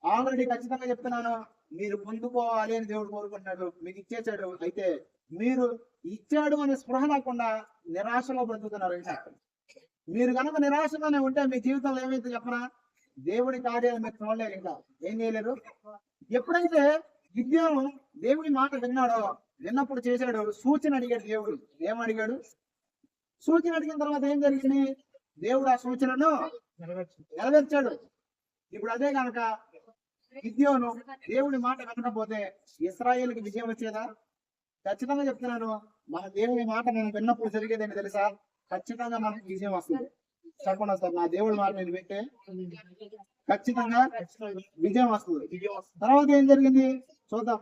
ఆల్రెడీ ఖచ్చితంగా చెప్తున్నాను, మీరు పొందుకోవాలి అని దేవుడు కోరుకుంటున్నాడు, మీకు ఇచ్చేసాడు. అయితే మీరు ఇచ్చాడు అనే స్పృహ లేకుండా నిరాశలో బ్రతుకుతున్నారు. మీరు కనుక నిరాశగానే ఉంటే మీ జీవితంలో ఏమైతే చెప్పనా? దేవుడి కార్యాలు మీరు చూడలేరు, ఇంకా ఏం చేయలేరు. ఎప్పుడైతే గిద్యోను దేవుడి మాట విన్నాడో, విన్నప్పుడు చేశాడు, సూచన అడిగాడు దేవుడు. ఏమడిగాడు? సూచన అడిగిన తర్వాత ఏం జరిగింది? దేవుడు ఆ సూచనను నెరవేర్చాడు. ఇప్పుడు అదే కనుక గిద్యోను దేవుడి మాట వినకపోతే ఇశ్రాయేలుకి విజయం వచ్చేదా? ఖచ్చితంగా చెప్తున్నాను, మన దేవుడి మాట నేను విన్నప్పుడు జరిగేదని తెలుసా? ఖచ్చితంగా మనకు విజయం వస్తుంది. చెప్పండి సార్, నా దేవుడి మాట నేను వింటే ఖచ్చితంగా విజయం వస్తుంది. తర్వాత ఏం జరిగింది చూద్దాం.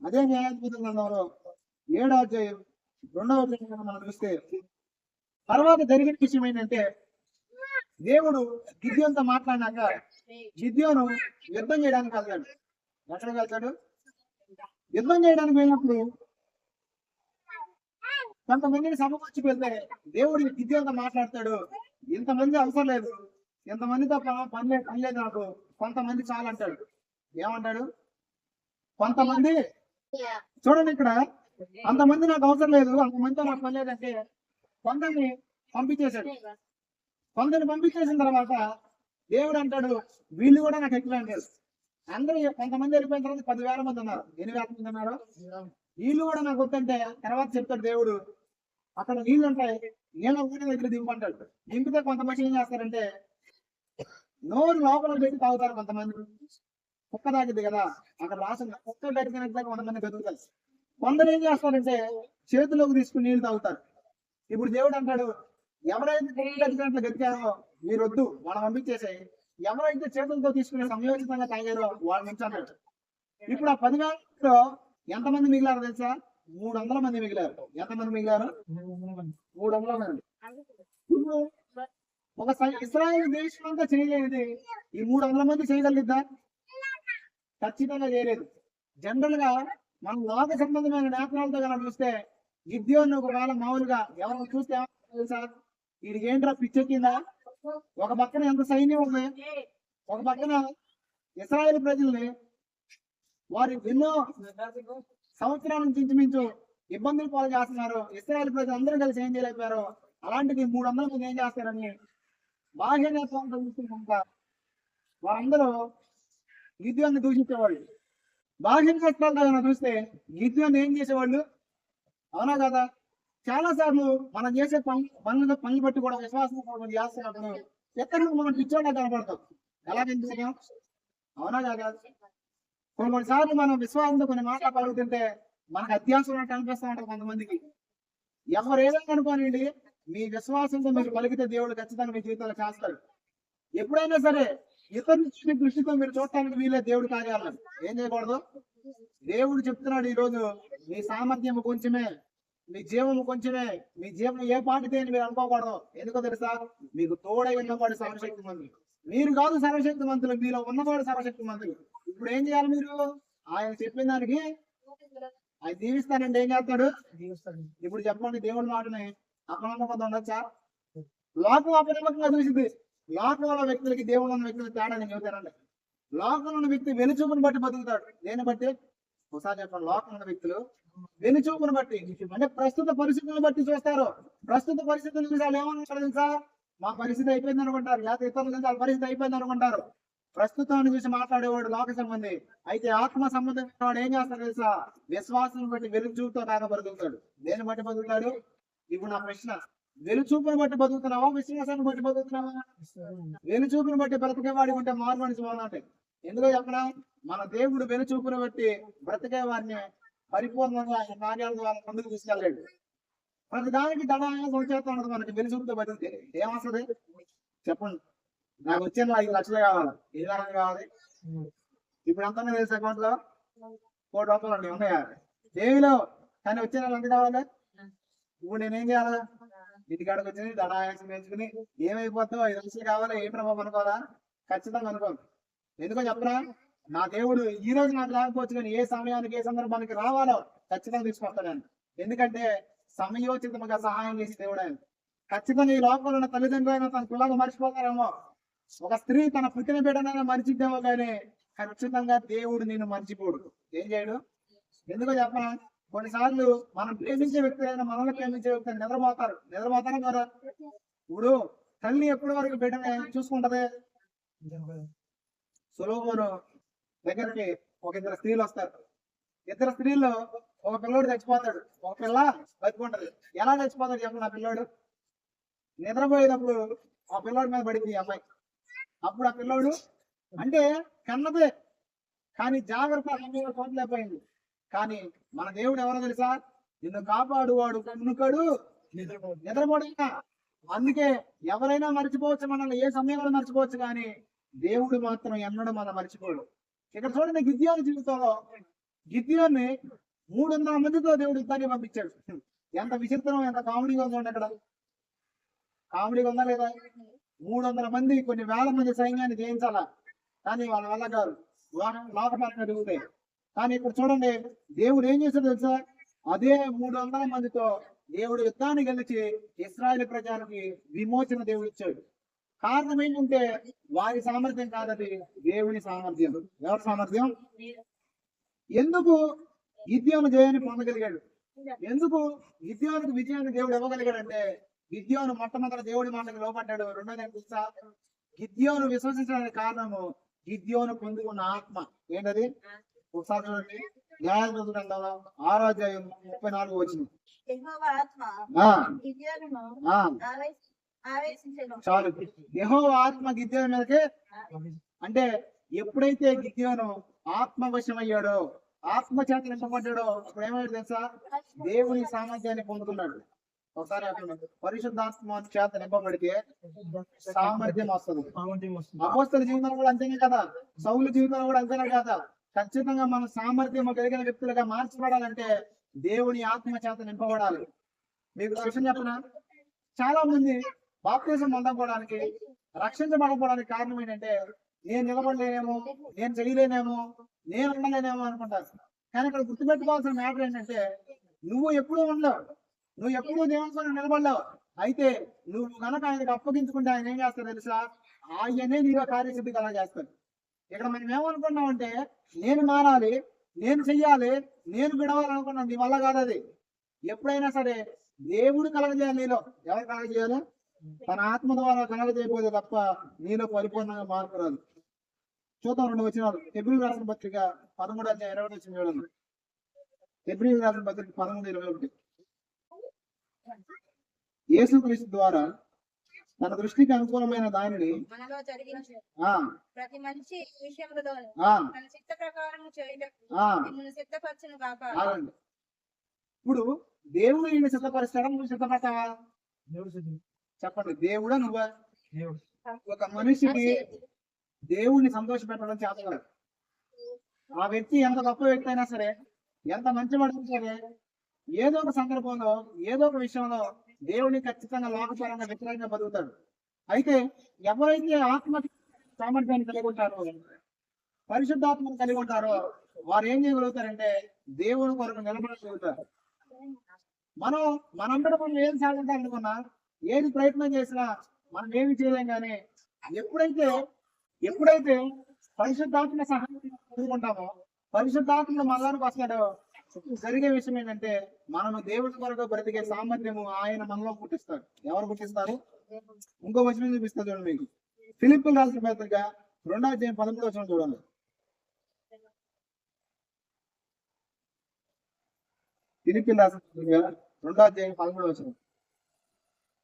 అదే న్యాయాధిపతుల గ్రంథంలో 7వ అధ్యాయం 2వ వచనం మనం చూస్తే, తర్వాత జరిగిన విషయం ఏంటంటే, దేవుడు గిద్యోనుతో మాట్లాడినాక గిద్యోను యుద్ధం చేయడానికి వెళ్తాడు. ఎక్కడికి వెళ్తాడు? యుద్ధం చేయడానికి వెళ్ళినప్పుడు కొంతమందిని సమకూర్చి వెళ్తే దేవుడు గిద్యోనుతో మాట్లాడతాడు. ఇంతమంది అవసరం లేదు, ఇంతమందితో పని లేదు నాకు, కొంతమంది చాలు అంటాడు. ఏమంటాడు? కొంతమంది. చూడండి, ఇక్కడ అంతమంది నాకు అవసరం లేదు, అంతమందితో నాకు పని లేదంటే కొందరిని పంపించేశాడు. కొందరిని పంపించేసిన తర్వాత దేవుడు అంటాడు, వీళ్ళు కూడా నాకు ఎక్కువ అంటాడు. అందరూ కొంతమంది వెళ్ళిపోయిన తర్వాత 10,000 మంది ఉన్నారు. 8,000 మంది ఉన్నారు. వీళ్ళు కూడా నాకు వద్దంటే తర్వాత చెప్తాడు దేవుడు, అక్కడ నీళ్ళు ఉంటాయి, నేను ఊరి దగ్గర దింపంటాడు. దింపితే కొంతమంది ఏం చేస్తారంటే నోరు లోపల పెట్టి తాగుతారు. కొంతమంది కుక్క తాగిద్ది కదా, అక్కడ రాసిన కుక్క పెరిగినట్లయితే కొంతమంది బతుకుతారు. కొందరు ఏం చేస్తారంటే చేతిలోకి తీసుకుని నీళ్లు తాగుతారు. ఇప్పుడు దేవుడు అంటాడు, ఎవరైతే గతికినట్లు గతికారో మీరు వద్దు, మనం పంపించేసాయి. ఎవరైతే చేతులతో తీసుకునే సంయోజితంగా తాగారో వాళ్ళ నుంచి అన్నాడు. ఇప్పుడు ఆ 10,000లో ఎంతమంది మిగిలారు తెలుసా? 300 మంది మిగిలారు. ఎంతమంది మిగిలారు? 300 మంది. ఇప్పుడు ఒక ఇస్రాయేల్ దేశం అంతా చేయలేనిది ఈ 300 మంది చేయగలిగిద్దా? ఖచ్చితంగా చేయలేదు. జనరల్ గా మనం లోక సంబంధమైన నేత్రాలతో కనుక చూస్తే గిద్యోను ఒకవేళ మామూలుగా ఎవరు చూస్తే తెలుసా, వీడికి ఏంట్రా పిచ్చెక్కిందా? ఒక పక్కన ఎంత సైన్యం ఉంది, ఒక పక్కన ఇస్రాయేల్ ప్రజల్ని వారు ఎన్నో సంవత్సరాల నుంచి ఇంచుమించు ఇబ్బందులు పాలు చేస్తున్నారు. ఇస్రాయేల్ ప్రజలు అందరూ కలిసి ఏం చేయలేకపోయారు. అలాంటిది 300 మంది ఏం చేస్తారని బాహ్య నేత్రాలతో చూస్తే కనుక వారందరూ గిద్యోన్ని దూషించేవాళ్ళు. బాహ్య నేత్రాలతో కనుక చూస్తే గిద్యోన్ని ఏం చేసేవాళ్ళు? అవునా కదా? చాలా సార్లు మనం చేసే పనులు బట్టి కూడా విశ్వాసం చేస్తున్నప్పుడు ఎక్కడ మనం పిచ్చోళ్ళ కనపడతాం. ఎలా కనిపిస్తాం? అవునా కదా? కొన్నిసార్లు మనం విశ్వాసంతో కొన్ని మాటలు పలుకుతుంటే మనకు అత్యాసం ఉన్నట్టు అనిపిస్తూ ఉంటుంది కొంతమందికి. ఎవరు ఏదైనా అనుకోనండి, మీ విశ్వాసంతో మీరు పలికితే దేవుడు ఖచ్చితంగా మీ జీవితంలో చేస్తాడు. ఎప్పుడైనా సరే ఇతరుల దృష్టితో మీరు చూడటానికి వీలే దేవుడు కార్యాలను ఏం చేయకూడదు. దేవుడు చెప్తున్నాడు ఈ రోజు, మీ సామర్థ్యం కొంచెమే, మీ జీవము కొంచెమే, మీ జీవం ఏ పాటితే అని మీరు అనుకోకూడదు. ఎందుకో తెలుసా? మీకు తోడై ఉన్నవాడు సర్వశక్తి మంతులు. మీరు కాదు సర్వశక్తి మంతులు, మీలో ఉన్నవాడు సర్వశక్తి మంతులు. ఇప్పుడు ఏం చేయాలి? మీరు ఆయన చెప్పిన దానికి ఆయన దీవిస్తానంటే ఏం చేస్తాడు? ఇప్పుడు చెప్పండి, దేవుడి మాటని అపనమ్మకంతో ఉండొచ్చా? లోకం అపనమ్మకంగా చూసింది. లోకంలో ఉన్న వ్యక్తులకి దేవుడు ఉన్న వ్యక్తులకి తేడా నేను చెబుతానండి. లోకంలో ఉన్న వ్యక్తి వెలుచూపును బట్టి బతుకుతాడు. దేని బట్టి? ఒకసారి చెప్పండి. లోకంలో ఉన్న వ్యక్తులు వెలుచూపును బట్టి అంటే ప్రస్తుత పరిస్థితులను బట్టి చూస్తారు. ప్రస్తుత పరిస్థితులు చూసి వాళ్ళు ఏమనుకుంటారు తెలుసా? మా పరిస్థితి అయిపోయింది అనుకుంటారు, లేకపోతే ఇతరుల వాళ్ళ పరిస్థితి అయిపోయింది అనుకుంటారు. ప్రస్తుతాన్ని చూసి మాట్లాడేవాడు లోక సంబంధి. అయితే ఆత్మ సంబంధం వాడు ఏం చేస్తాడు తెలుసా? విశ్వాసం బట్టి వెలుచూపుతో కాక బతుకుతాడు. దేని బట్టి బతుకుతాడు? ఇప్పుడు నా ప్రశ్న, వెలుచూపును బట్టి బతుకుతున్నావా, విశ్వాసాన్ని బట్టి బతుకుతున్నావా? వెలుచూపును బట్టి బ్రతికేవాడి ఉంటే మారు మనిషి బాగుంటాయి. ఎందుకో చెప్పనా? మన దేవుడు వెలుచూపును బట్టి బ్రతికే వారిని పరిపూర్ణంగా ఆయన కార్యాల ద్వారా ముందుకు తీసుకెళ్ళాడు. ప్రతి దానికి దడాయాసం వచ్చేస్తా ఉండదు. మనకి వెలుచూపుతో బతికితే ఏమొస్తుంది చెప్పండి? నాకు వచ్చే 5 లక్షలు కావాలి, ఏ రకంగా కావాలి? ఇప్పుడు అంతా తెలుసు అకౌంట్ లో 1 కోటి రూపాయలు ఉన్నాయా? ఏమిలో కానీ వచ్చే నెల ఎంత కావాలి? ఇప్పుడు నేనేం చేయాలి? ఇంటికాడికి వచ్చి దడాయాసం నేర్చుకుని ఏమైపోతావు, 5 లక్షలు కావాలి, ఏ ప్రభావం అనుకోవాలా? ఖచ్చితంగా అనుకోను. ఎందుకో చెప్పరా? నా దేవుడు ఈ రోజు నాకు రాకపోవచ్చు, కానీ ఏ సమయానికి ఏ సందర్భానికి రావాలో ఖచ్చితంగా తీసుకొస్తాను. ఎందుకంటే సమయోచితంగా సహాయం చేసి దేవుడు ఆయన. ఖచ్చితంగా ఈ లోకంలో ఉన్న తల్లిదండ్రులైనా తన పిల్లలు మర్చిపోతారేమో, ఒక స్త్రీ తన పుట్టిన బిడ్డనైనా మర్చిద్దేమో, కానీ ఖచ్చితంగా దేవుడు నిన్ను మర్చిపోడు. ఏం చేయడు? ఎందుకో చెప్పనా? కొన్నిసార్లు మనం ప్రేమించే వ్యక్తులైనా మనల్ని ప్రేమించే వ్యక్తులు నిద్రపోతారా కదా? ఇప్పుడు తల్లి ఎప్పటి వరకు బిడ్డని చూసుకుంటది? సొలొమోను దగ్గరికి ఒక 2 స్త్రీలు వస్తారు. 2 స్త్రీల్లో ఒక పిల్లోడు చచ్చిపోతాడు, ఒక పిల్ల బతికుంటది. ఎలా చచ్చిపోతాడు చెప్పండి? ఆ పిల్లోడు నిద్రపోయేటప్పుడు ఆ పిల్లోడి మీద పడింది ఈ అమ్మాయి. అప్పుడు ఆ పిల్లోడు అంటే కన్నదే, కానీ జాగ్రత్త చూడలేకపోయింది. కానీ మన దేవుడు ఎవరో తెలుసా? నిన్ను కాపాడు వాడు కన్నుకడు నిద్రపోడు. అందుకే ఎవరైనా మర్చిపోవచ్చు, మనల్ని ఏ సమయంలో మర్చిపోవచ్చు, కానీ దేవుడు మాత్రం ఎన్నడూ మనం మర్చిపోడు. ఇక్కడ చూడండి, గిద్యోను జీవితంలో గిద్యోన్ని 300 మందితో దేవుడు యుద్ధాన్ని పంపించాడు. ఎంత విచిత్రం, ఎంత కామెడీగా ఉందండి. అక్కడ కామెడీగా ఉందా లేదా? 300 మంది, కొన్ని వేల మంది సైన్యాన్ని జయించాలా, కానీ వాళ్ళ వల్ల కాదు, లోకపరంగా తిరుగుతాయి. కానీ ఇప్పుడు చూడండి, దేవుడు ఏం చేశాడు తెలుసా? అదే 300 మందితో దేవుడు యుద్ధాన్ని గెలిచి ఇశ్రాయేలు ప్రజలకి విమోచన దేవుడు ఇచ్చాడు. కారణం ఏంటంటే వారి సామర్థ్యం కాదది, దేవుని సామర్థ్యం. ఎవరి సామర్థ్యం? ఎందుకు గిద్యోను జయాన్ని పొందగలిగాడు? ఎందుకు గిద్యోనుకు విజయాన్ని దేవుడు ఇవ్వగలిగాడంటే, గిద్యోను మొట్టమొదటి దేవుడి మాటకి లోపడ్డాడు. రెండోది ఏంటి తెలుసా? గిద్యోను విశ్వసించడానికి కారణము గిద్యోను పొందుకున్న ఆత్మ. ఏంటది? ఒకసారి చూడండి, న్యాయాధిపతుల గ్రంథంలో 6వ అధ్యాయం 34 వచ్చింది. చాలు, యెహోవా ఆత్మ గిద్యోను మీదకి. అంటే ఎప్పుడైతే గిద్యోను ఆత్మవశమయ్యాడో, ఆత్మ చేత నింపబడ్డాడో, అప్పుడు ఏమైంది తెలుసా? దేవుని సామర్థ్యాన్ని పొందుకున్నాడు. ఒకసారి పరిశుద్ధాత్మ చేత నింపబడితే సామర్థ్యం వస్తుంది. అపోస్తలుల జీవితంలో కూడా అంతేనే కదా, సౌలు జీవితంలో కూడా అంతేనే కదా. ఖచ్చితంగా మన సామర్థ్యం కలిగిన వ్యక్తులుగా మార్చబడాలంటే దేవుని ఆత్మ చేత నింపబడాలి. మీకు విషయం చెప్పనా? చాలా మంది బాప్తిజం పొందకపోవడానికి, రక్షించబడకపోవడానికి కారణం ఏంటంటే నేను నిలబడలేనేమో, నేను చేయలేనేమో, నేను ఉండలేనేమో అనుకుంటారు. కానీ ఇక్కడ గుర్తుపెట్టుకోవాల్సిన మ్యాటర్ ఏంటంటే నువ్వు ఎప్పుడూ ఉండవు, నువ్వు ఎప్పుడూ దేవుని కొరకు నిలబడలేవు. అయితే నువ్వు కనుక ఆయనకు అప్పగించుకుంటే ఆయన ఏం చేస్తాడు తెలుసా? ఆయనే నీలో కార్యసిద్ధి కలా చేస్తాడు. ఇక్కడ మనం ఏమనుకున్నామంటే నేను మారాలి, నేను చెయ్యాలి, నేను విడవాలనుకున్నాను. నీ వల్ల కాదు అది. ఎప్పుడైనా సరే దేవుడు కలగజేయాలి నీలో. ఎవరు కలగజేయాలి? తన ఆత్మ ద్వారా కలగజేయకపోతే తప్ప నీలో పరిపూర్ణంగా మార్పు రాదు. చూద్దాం 2 వచనాలు. హెబ్రీయులకు రాసిన పత్రిక 13:21 చూడండి. హెబ్రీయులకు రాసిన పత్రిక 13:21. యేసుక్రీస్తు ద్వారా తన దృష్టికి అనుకూలమైన దానిని మనలో జరిగించు ఆ ప్రతి మంచి విషయంలో ఆ తన చిత్త ప్రకారం చేయటకు ఆ మిమ్మల్ని సిద్ధపరచును గాక. ఆగండి. ఇప్పుడు దేవుడు ఈయన సిద్ధపరుస్తాడా, నువ్వు సిద్ధపడతావా? చెప్పండి. దేవుడా నువ్వా? ఒక మనిషికి దేవుడిని సంతోష పెట్టడం చేత కాదు. ఆ వ్యక్తి ఎంత గొప్ప వ్యక్తి అయినా సరే, ఎంత మంచివాడైనా సరే, ఏదో ఒక సందర్భంలో ఏదో ఒక విషయంలో దేవుడిని ఖచ్చితంగా లోకపరంగా వ్యతిరేకంగా బతుకుతాడు. అయితే ఎవరైతే ఆత్మ సామర్థ్యాన్ని కలిగి ఉంటారో, పరిశుద్ధాత్మను కలిగి ఉంటారో వారు ఏం చేయగలుగుతారంటే దేవుని కొరకు నిలబడగలుగుతారు. మనందరం మనం ఏం సాధించాలనుకున్నా, ఏది ప్రయత్నం చేసినా మనం ఏమి చేయలేం. కానీ ఎప్పుడైతే పరిశుద్ధాత్మ సహాయం పొందుకుంటామో, పరిశుద్ధాత్మ మనలోనికి వస్తాడో, జరిగే విషయం ఏంటంటే మనము దేవుడి కొరకు బ్రతికే సామర్థ్యము ఆయన మనలో పుట్టిస్తాడు. ఎవరు పుట్టిస్తారు? ఇంకో వచనం చూపిస్తారు చూడండి మీకు. ఫిలిప్పీయులకు రాసిన పత్రిక 2:13 చూడండి. ఫిలిప్పీయులకు రాసిన పత్రిక 2:13.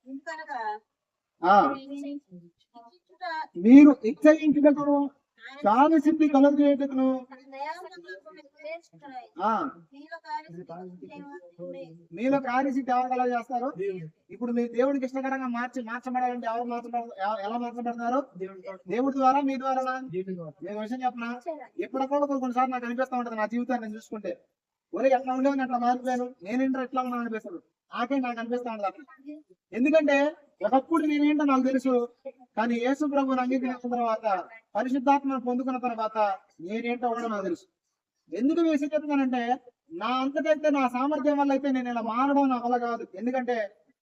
ఇంకనగా మీరు ఇచ్చయించుటకును కార్యసిద్ధి కలుగజేయుటకును మీలో కార్యసిద్ధి ఎవరు కలగ చేస్తారు? ఇప్పుడు మీరు దేవుడికి ఇష్టకరంగా మార్చబడాలంటే ఎలా మార్చబడతారు? దేవుడి ద్వారా, మీ ద్వారా. నేను విషయం చెప్పనా, ఎప్పుడప్పుడు కొన్నిసార్లు నాకు అనిపిస్తా ఉంటది నా జీవితాన్ని నేను చూసుకుంటే, ఒరే ఎట్లా ఉండేవి అట్లా మారిపోయాను, నేనేంటో ఎట్లా ఉన్నాను అనిపిస్తుంది. నాకు అనిపిస్తా ఉంటది. ఎందుకంటే ఒకప్పుడు నేనేంటో నాకు తెలుసు, కానీ యేసు ప్రభువుని అంగీకరించిన తర్వాత, పరిశుద్ధాత్మను పొందుకున్న తర్వాత నేనేంటో కూడా నాకు తెలుసు. ఎందుకు వేసి చెప్తున్నానంటే నా అంతటైతే నా సామర్థ్యం వల్ల అయితే నేను ఇలా మారడం నా వల్ల కాదు. ఎందుకంటే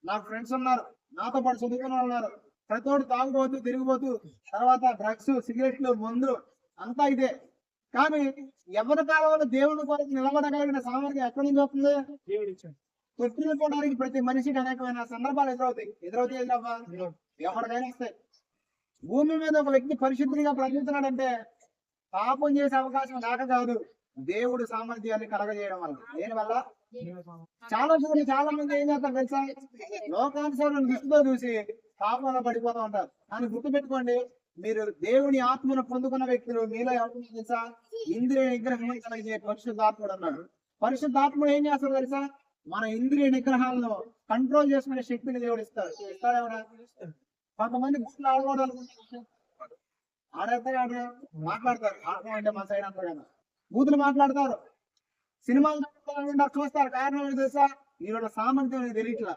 నాకు ఫ్రెండ్స్ ఉన్నారు, నాతో పాటు చదువుకున్న వాళ్ళు ఉన్నారు. ప్రతిోడు తాగుబోతూ తిరిగిపోతూ, తర్వాత డ్రగ్స్, సిగరెట్లు, మందులు అంతా ఇదే. కానీ ఎవరి కాలంలో దేవుని కొరకు నిలబడగలిగిన సామర్థ్యం ఎక్కడి నుంచి వస్తుంది? తొట్టిల్లుకోవడానికి ప్రతి మనిషికి అనేకమైన సందర్భాలు ఎదురవ్వా ఎవరికైనా వస్తాయి. భూమి మీద ఒక వ్యక్తి పరిశుద్ధిగా బ్రతుకుతున్నాడంటే పాపం చేసే అవకాశం లేక కాదు, దేవుడు సామర్థ్యాన్ని కలగజేయడం వల్ల. దేనివల్ల? చాలా మంది ఏం చేస్తారు తెలుసా? లోకానుసారం దృష్టితో చూసి పాపంలో పడిపోతూ ఉంటారు. కానీ గుర్తుపెట్టుకోండి, మీరు దేవుని ఆత్మను పొందుకున్న వ్యక్తులు మీలో ఎవరు తెలుసా? ఇంద్రియ నిగ్రహం కలిగే పరిశుద్ధాత్ముడు అన్నాడు. పరిశుద్ధాత్ముడు ఏం చేస్తాడు తెలుసా? మన ఇంద్రియ నిగ్రహాలను కంట్రోల్ చేసుకునే శక్తిని దేవుడు ఇస్తాడు. ఎవరా? కొంతమంది గుర్తులు ఆడేస్తారు, మాట్లాడతారు. ఆత్మ అంటే మన సైడ్ అంటారు కదా, బూతులు మాట్లాడతారు, సినిమాలు చూస్తారు. కారణం ఏంటి తెలుసా? నీలో ఉన్న సామర్థ్యం నీకు తెలియట్లా.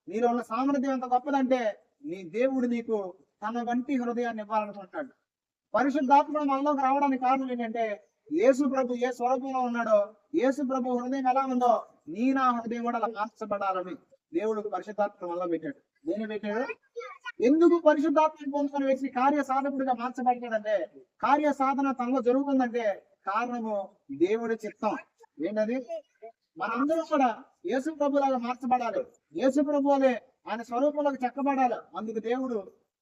నీలో ఉన్న సామర్థ్యం ఎంత గొప్పదంటే నీ దేవుడు నీకు తన వంటి హృదయాన్ని ఇవ్వాలనుకుంటాడు. పరిశుద్ధాత్మ మనలోకి రావడానికి కారణం ఏంటంటే యేసు ప్రభు ఏ స్వరూపంలో ఉన్నాడో, యేసు ప్రభు హృదయం ఎలా ఉందో నా హృదయం కూడా అలా మార్చబడాలని దేవుడు పరిశుద్ధాత్మ మనలో పెట్టాడు. దేని పెట్టాడు? ఎందుకు పరిశుద్ధాత్మని పొందుకున్న వ్యక్తి కార్య సాధకుడిగా మార్చబడతాడంటే, కార్య సాధన తనలో జరుగుతుందంటే కారణము దేవుడి చిత్తం. ఏంటది? మనందరం కూడా యేసు ప్రభులాగా మార్చబడాలి, యేసు ప్రభువులే ఆయన స్వరూపంలోకి చెక్కబడాలి. అందుకు దేవుడు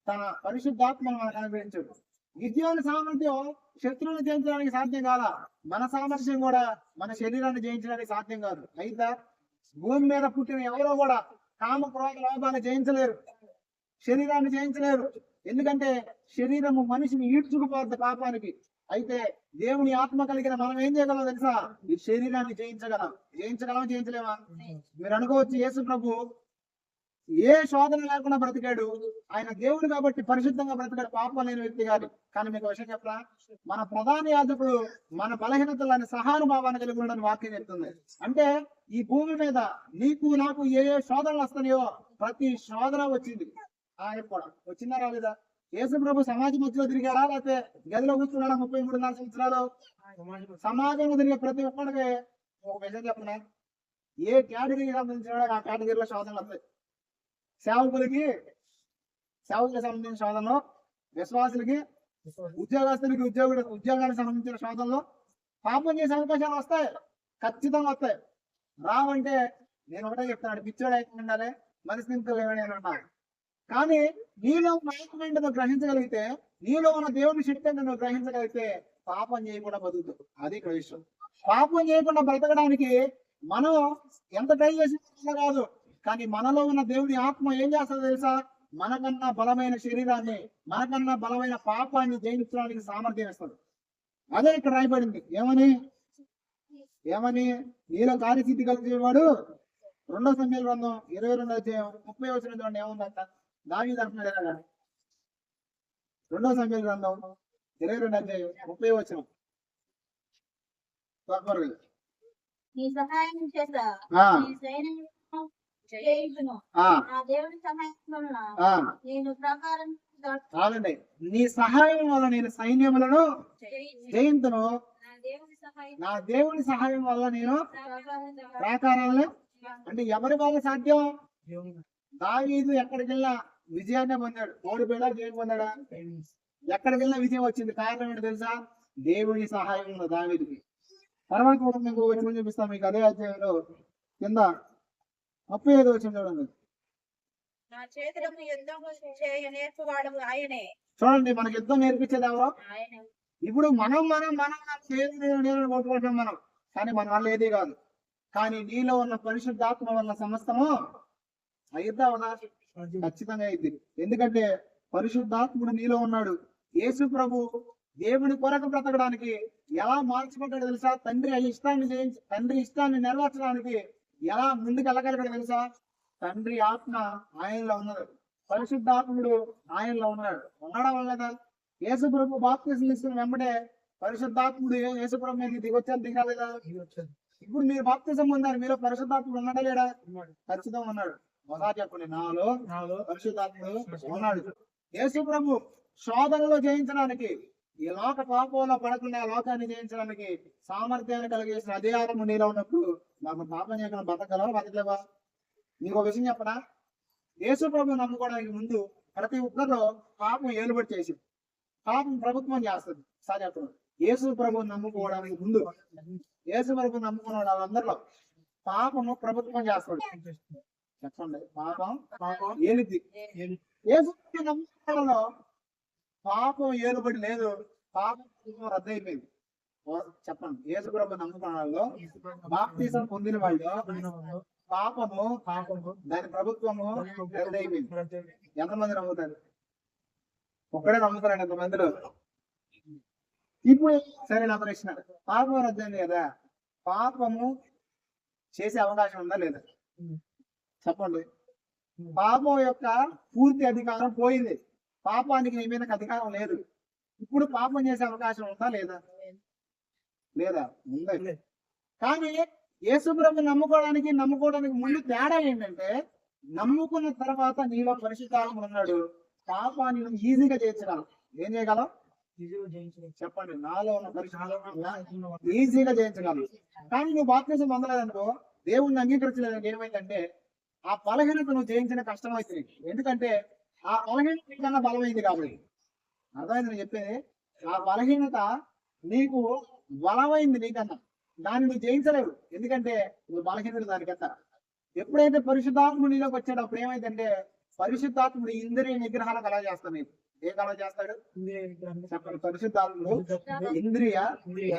తన పరిశుద్ధాత్మను మనకు అనుగ్రహించాడు. గిద్యోని సామర్థ్యం శత్రువుని జయించడానికి సాధ్యం కాదా? మన సామర్థ్యం కూడా మన శరీరాన్ని జయించడానికి సాధ్యం కాదు. అయితే భూమి మీద పుట్టిన ఎవరో కూడా కామ క్రోధ లోపాన్ని జయించలేరు, శరీరాన్ని జయించలేరు. ఎందుకంటే శరీరము మనిషిని ఈడ్చుకుపోద్ది పాపానికి. అయితే దేవుని ఆత్మ కలిగిన మనం ఏం చేయగలం తెలుసా? ఈ శరీరాన్ని జయించగలమా? జయించలేమా? మీరు అనుకోవచ్చు యేసు ప్రభు ఏ శోధన లేకుండా బ్రతికాడు. ఆయన దేవుడు కాబట్టి పరిశుద్ధంగా బ్రతికాడు, పాపం లేని వ్యక్తి కాదు. కానీ మీకు విషయం చెప్పరా, మన ప్రధాన యాజకుడు మన బలహీనతలని సహానుభావాన్ని కలిగి ఉండని వాక్యం చెప్తుంది. అంటే ఈ భూమి మీద నీకు నాకు ఏ ఏ శోధనలు వస్తున్నాయో ప్రతి శోధన వచ్చింది. ఆయన కూడా వచ్చిందా రాలేదా? యేసు ప్రభు సమాజం మధ్యలో తిరిగాడా, లేకపోతే గదిలో కూర్చున్నాడా 33 సంవత్సరాలు? సమాజంలో తిరిగే ప్రతి ఒక్కడికి ఒక విషయం చెప్పనా, ఏ కేటగిరీకి సంబంధించిన ఆ కేటగిరీలో శోధనలు వస్తాయి. సేవకులకి సంబంధించిన శోధనలు, విశ్వాసులకి, ఉద్యోగస్తులకి ఉద్యోగానికి సంబంధించిన శోధనలు, పాపం చేసే అవకాశాలు వస్తాయి, ఖచ్చితంగా వస్తాయి. రావంటే నేను ఒకటే చెప్తాను, పిచ్చోడు అయిపోయి ఉండాలి, మనస్థితులు ఏమైనా ఉండాలి. కానీ నీలో ఉన్న ఆత్మేంటి నువ్వు గ్రహించగలిగితే, నీలో ఉన్న దేవుని శక్తి అంటే నువ్వు గ్రహించగలిగితే పాపం చేయకుండా బతుకుతావు. అది ఇక్కడ విషయం. పాపం చేయకుండా బ్రతకడానికి మనం ఎంత ట్రై చేసినా కాదు, కానీ మనలో ఉన్న దేవుని ఆత్మ ఏం చేస్తుందో తెలుసా, మనకన్నా బలమైన శరీరాన్ని, మనకన్నా బలమైన పాపాన్ని జయించడానికి సామర్థ్యం ఇస్తుంది. అదే ఇక్కడ రాయబడింది. ఏమని నీలో కార్యసిద్ధి కలిగేవాడు 2 సమయాల గ్రంథం 22 వచ్చిన చూడండి ఏముందంట. దావీదు అంటున్నాడు కదా, 2 సమయాల గ్రంథం 22 వచ్చిన నీ సహాయం చేత నీ సైన్యములను జయించును. నా దేవుని సహాయం వలన నేను ప్రాకారం కాదండి, నీ సహాయం వల్ల నేను సైన్యములను జయించును. నా దేవుని సహాయం వల్ల నేను ప్రాకారాలను. అంటే ఎవరి వల్ల సాధ్యం? దావీదు ఎక్కడికి వెళ్ళినా విజయాన్ని పొందాడు. ఓడిపోయాడా, జయం పొందాడా? ఎక్కడికి వెళ్ళినా విజయం వచ్చింది. కారణం ఏంటి తెలుసా? దేవుని సహాయం ఉన్న దావీదుకి. తర్వాత కూడా మీకు వచ్చిన చూపిస్తాం మీకు. అదే అధ్యాయంలో కింద 35 వచ్చిన చూడండి. నా చేతులకు యుద్ధం చేయ నేర్పువాడు ఆయనే. చూడండి, మనకి యుద్ధం నేర్పించేది ఎవరో? ఆయనే. ఇప్పుడు మనం చేతులు కొట్టుకుంటాం మనం, కానీ మన వల్ల ఏది కాదు. కానీ నీలో ఉన్న పరిశుద్ధాత్మ వల్ల సమస్తము అయిద్దా? ఖచ్చితంగా అయింది. ఎందుకంటే పరిశుద్ధాత్ముడు నీలో ఉన్నాడు. యేసు ప్రభు దేవుని కొరకు బ్రతకడానికి ఎలా మార్చుకుంటాడో తెలుసా? తండ్రి ఇష్టాన్ని నెరవేర్చడానికి ఎలా ముందుకు వెళ్ళగలిగాడు తెలుసా? తండ్రి ఆత్మ ఆయనలో ఉన్నాడు, పరిశుద్ధాత్ముడు ఆయనలో ఉండడం వల్ల యేసు ప్రభు బాప్తిసం తీసుకుని వెంబడే పరిశుద్ధాత్ముడు యేసు ప్రభు మీద దిగలేదా? ఇప్పుడు మీరు బాప్తిసం పొందారు, మీలో పరిశుద్ధాత్ముడు ఉన్నాడా లేడా? ఖచ్చితంగా ఉన్నాడు. ఒకసారి చెప్పండి, నాలో పరిశుద్ధాత్ముడు ఉన్నాడు. యేసు ప్రభు శోధనలో జయించడానికి, ఈ లోక పాపంలో పడకుండా లోకాన్ని జయించడానికి సామర్థ్యాన్ని కలిగేసిన అధికారము నీలో ఉన్నప్పుడు నాకు పాపం చేయకుండా బతకలేవా? నీకు ఒక విషయం చెప్పనా, యేసు ప్రభు నమ్ముకోవడానికి ముందు ప్రతి ఒక్కరిలో పాపం ఏలుబడి చేసి పాపం ప్రభుత్వం చేస్తుంది. సార్ చెప్పండి, యేసు ప్రభు నమ్ముకోవడానికి ముందు, యేసు ప్రభు నమ్ముకున్న వాళ్ళందరిలో పాపము ప్రభుత్వం చేస్తుంది. చెప్పండి, పాపం ఏలిద్ది. యేసు నమ్ముకోవడంలో పాపం ఏలుబడి లేదు, పాపం రద్దయిపోయింది. చెప్పండి, యేసు ప్రభు నమ్ముకున్న వాళ్ళు, బాప్తిసం పొందిన వాళ్ళు పాపము దాని ప్రభుత్వము రద్దయిపోయింది. ఎంతమంది నమ్ముతారు? ఒక్కడే నమ్ముతారండి ఎంతమందిలో. ఇప్పుడు సరే నా ప్రశ్న, పాపం రద్దయింది కదా, పాపము చేసే అవకాశం ఉందా లేదా? చెప్పండి. పాపం యొక్క పూర్తి అధికారం పోయింది, పాపానికి నీ మీద అధికారం లేదు. ఇప్పుడు పాపం చేసే అవకాశం ఉందా లేదా? ఉంది. కానీ యేసు ప్రభు నమ్ముకోవడానికి ముందు తేడా ఏంటంటే, నమ్ముకున్న తర్వాత నీలో పరిశుద్ధాత్మ ఉన్నాడు, పాపాన్ని ఈజీగా జయించగలం. ఏం చేయగలం? చెప్పండి, నాలో ఉన్న పరిశుద్ధాత్మ ఈజీగా జయించగలం. కానీ నువ్వు బాప్తిసం పొందలేదనుకో, దేవుణ్ణి అంగీకరించలేదంటే ఏమైందంటే ఆ బలహీనత నువ్వు జయించిన కష్టం అవుతుంది. ఎందుకంటే ఆ బలహీనత కన్నా బలమైంది కాబట్టి. అర్థమైంది నేను చెప్పేది? ఆ బలహీనత నీకు బలమైంది నీకన్నా, దాన్ని నువ్వు జయించలేవు. ఎందుకంటే నువ్వు బలహీనుడు దానికంతా. ఎప్పుడైతే పరిశుద్ధాత్ముడు నీలోకి వచ్చాడో అప్పుడు ఏమైందంటే, పరిశుద్ధాత్ముడు ఇంద్రియ నిగ్రహాలు కలగ చేస్తాడు. నీకు ఏ కలగ చేస్తాడు? చెప్పండి, పరిశుద్ధాత్ముడు ఇంద్రియ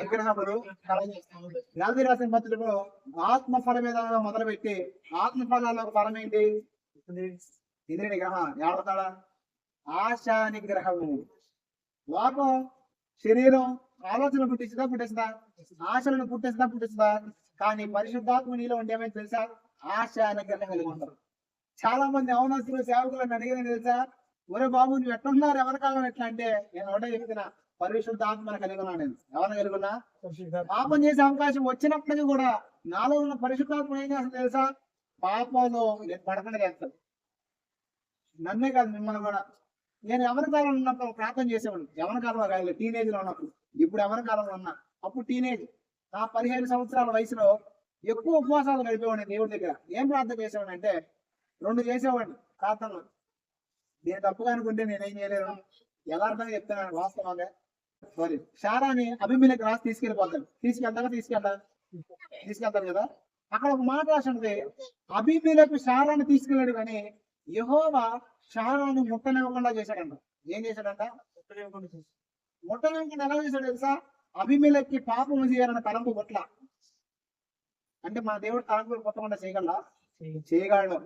నిగ్రహములు కలగజేస్తాడు. గాంధీ రాసిన పత్రికలో ఆత్మఫల మీద మొదలుపెట్టి ఆత్మఫలాల్లో ఒక ఫలం ఏంటి? ఇంద్రియ నిగ్రహం. ఏడతాడా? ఆశ నిగ్రహము. లోకం శరీరం ఆలోచన పుట్టించదా? ఆశలను పుట్టించదా? కానీ పరిశుద్ధాత్మ నీలో ఉండేమని తెలుసా? ఆశ నిగ్రహం కలిగి ఉంటారు. చాలా మంది అవనస్తులు సేవకులను అడిగిన తెలుసా, ఒరే బాబు నువ్వు ఎట్లున్నారు ఎవరి కాలం ఎట్లా అంటే, నేను ఒకటే చెప్తున్నా, పరిశుద్ధాత్మను కలిగి ఉన్నా. నేను ఎవరిని కలిగి ఉన్నా? పాపం చేసే అవకాశం వచ్చినప్పటికీ కూడా నాలో ఉన్న పరిశుద్ధాత్మ ఏం చేస్తుంది తెలుసా, పాపంలో నేను పడకుండా చేస్తాను. నన్నే కాదు మిమ్మల్ని కూడా. నేను ఎవరి కాలంలో ఉన్నప్పుడు ప్రార్థన చేసేవాడు, ఎవరి కాలంలో కాదు, టీనేజ్ లో ఉన్నప్పుడు. ఇప్పుడు ఎవరి కాలంలో ఉన్నా, అప్పుడు టీనేజ్, నా 15 సంవత్సరాల వయసులో ఎక్కువ ఉపవాసాలు గడిపేవాడిని దేవుడి దగ్గర. ఏం ప్రార్థన చేసేవాడిని అంటే 2 చేసేవాడిని ప్రార్థనలు. నేను తప్పుగా అనుకుంటే నేనేం చేయలేను, యథార్థంగా చెప్తున్నాను వాస్తవంగా. సారీ, శారాని అభిమేలకి రాసి తీసుకెళ్ళిపోతాను. తీసుకెళ్తాను కదా. అక్కడ ఒక మాట రాసింది, అభిమేలకు శారాన్ని తీసుకెళ్ళాడు కానీ యెహోవా శారాన్ని ముట్టనివ్వకుండా చేశాడంట. ఏం చేశాడంట? ముట్టనివ్వకుండా ఎలా చేశాడు తెలుసా? అభిమేలకి పాపం చేయాలన్న తలంపు పట్ల. అంటే మన దేవుడు తలంపులు కొత్తకుండా చేయగలడా? చేయగలడు.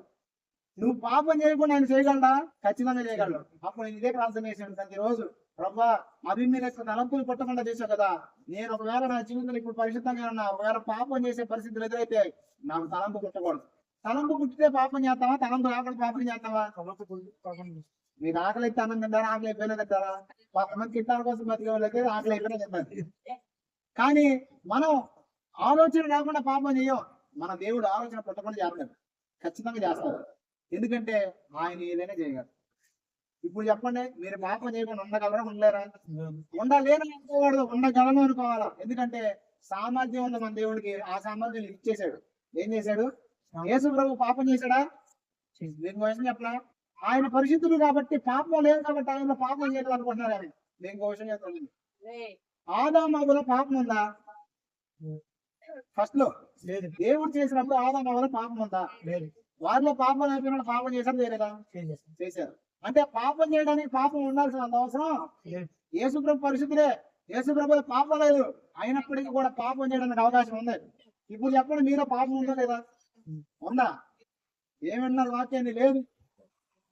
నువ్వు పాపం చేయకుండా ఆయన చేయగలడా? ఖచ్చితంగా చేయగలడు. అప్పుడు నేను ఇదే ప్రార్థన చేశాను ప్రతిరోజు, ప్రభా అభిమేలకు తలంపులు పట్టకుండా చేశావు కదా, నేను ఒకవేళ నా జీవితంలో ఇప్పుడు పరిశుద్ధంగా ఉన్నా, ఒకవేళ పాపం చేసే పరిస్థితులు ఎదురైతే నాకు తలంపు పుట్టకూడదు. తలంపు పుట్టితే పాపం చేస్తావా? తలంపు రాకుండా పాపం చేస్తావా? మీకు ఆకలి అయితే అన్నం తింటారా? ఆకలి అయిపోయినా తింటారా? కొంతమంది తింటాల కోసం బతికే వాళ్ళకి ఆకలి అయిపోయినా తింటారు. కానీ మనం ఆలోచన రాకుండా పాపం చేయం. మన దేవుడు ఆలోచన పుట్టకుండా చేస్తాడు, ఖచ్చితంగా చేస్తాడు. ఎందుకంటే ఆయన ఏదైనా చేయగలరు. ఇప్పుడు చెప్పండి, మీరు పాపం చేయకుండా ఉండగలరా? ఉండలేరా? ఉండలేని అనుకోకూడదు, ఉండగలను అనుకోవాలా. ఎందుకంటే సామర్థ్యం ఉంది మన దేవుడికి. ఆ సామర్థ్యం ఇచ్చేసాడు. ఏం చేశాడు? యేసు ప్రభు పాపం చేశాడా? మీకు విషయం చెప్పలా, ఆయన పరిశుద్ధుడు కాబట్టి పాపం లేదు కాబట్టి ఆయన పాపం చేయడం అనుకుంటున్నారు. ఆయన మీకు విషయం చెప్తాను, ఆదాము అవ్వలో పాపం ఉందా? ఫస్ట్ లో దేవుడు చేసినప్పుడు ఆదాము అవ్వలో పాపం ఉందా? వారిలో పాపం అయిపోయిన పాపం చేశారు చేయలేదా? చేశారు. అంటే పాపం చేయడానికి పాపం ఉండాల్సిన అవసరం. యేసుప్రభు పరిశుద్ధులే, యేసుప్రభు పాపం లేదు, అయినప్పటికీ కూడా పాపం చేయడానికి అవకాశం ఉంది. ఇప్పుడు చెప్పండి, మీలో పాపం ఉందా లేదా? ఉందా? ఏమన్నారు వాక్యాన్ని? లేదు.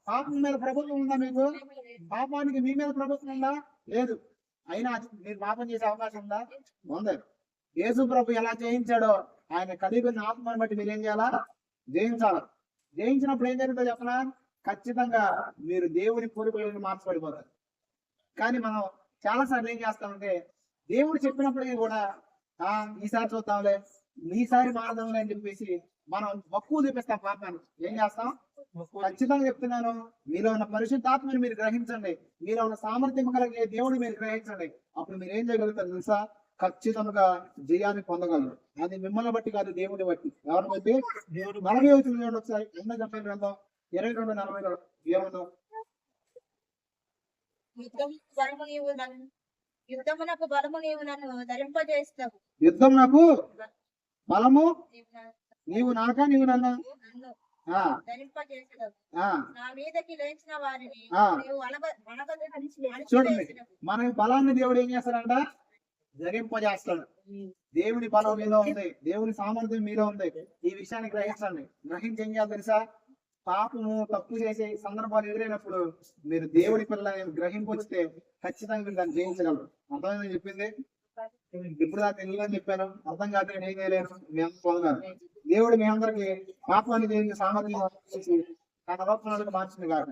పాపం మీద ప్రభుత్వం ఉందా మీకు? పాపానికి మీ మీద ప్రభుత్వం ఉందా? లేదు. అయినా మీరు పాపం చేసే అవకాశం ఉందా? ఉంది. యేసు ప్రభు ఎలా జయించాడో ఆయన కలిగి ఉన్న ఆత్మని బట్టి మీరు ఏం చేయాలా? జయించాలి. జయించినప్పుడు ఏం జరుగుతుందో చెప్పనా? ఖచ్చితంగా మీరు దేవుని కోరికలను మార్చబడిపోతారు. కానీ మనం చాలా సార్లు ఏం చేస్తామంటే, దేవుడు చెప్పినప్పటికీ కూడా ఈసారి చూద్దాంలే, ఈసారి మారదాంలే అని చెప్పేసి మనం మక్కువ చూపిస్తాం పాపాన్ని. ఏం చేస్తాం? ఖచ్చితంగా చెప్తున్నాను, మీలో ఉన్న పరిశుద్ధాత్మని మీరు గ్రహించండి, మీలో ఉన్న సామర్థ్యం కలిగే దేవుడు మీరు గ్రహించండి. అప్పుడు మీరు ఏం చేయగలుగుతారు తెలుసా? ఖచ్చితంగా జయాన్ని పొందగలరు. అది మిమ్మల్ని బట్టి కాదు, దేవుడిని బట్టి. ఎవరిని బట్టి? దేవుడు. 40వ వచనం ఒకసారి ఉన్న చెప్పండి, గ్రంథం 22:40 ఏమన్నా? యుద్ధమునకు బలము నీవు నన్ను ధరింపజేస్తావు. యుద్ధం నాకు బలము నీవు నాకా? నీవు నన్ను ధరింపజేస్తావు. నా మీదకి లేచిన వారిని చూడండి, మన బలాన్ని దేవుడు ఏం చేస్తాడంట? ధరింపజేస్తాడు. దేవుడి బలం మీలో ఉంది, దేవుని సామర్థ్యం మీలో ఉంది. ఈ విషయాన్ని గ్రహించండి. గ్రహించి ఏం చేయాలి తెలుసా? పాపము తప్పు చేసే సందర్భాలు ఎదురైనప్పుడు మీరు దేవుడి పిల్లలని గ్రహింపొచ్చితే ఖచ్చితంగా మీరు దాన్ని జయించగలరు. అర్థమైందని చెప్పింది. ఇప్పుడు దాకా తెలియదని చెప్పాను, అర్థం కాదు నేను ఏం చేయలేను. మీ అందరూ పొందగారు. దేవుడు మీ అందరికి పాపాన్ని సామర్థ్యం తన రూపంలో మార్చింది కాదు.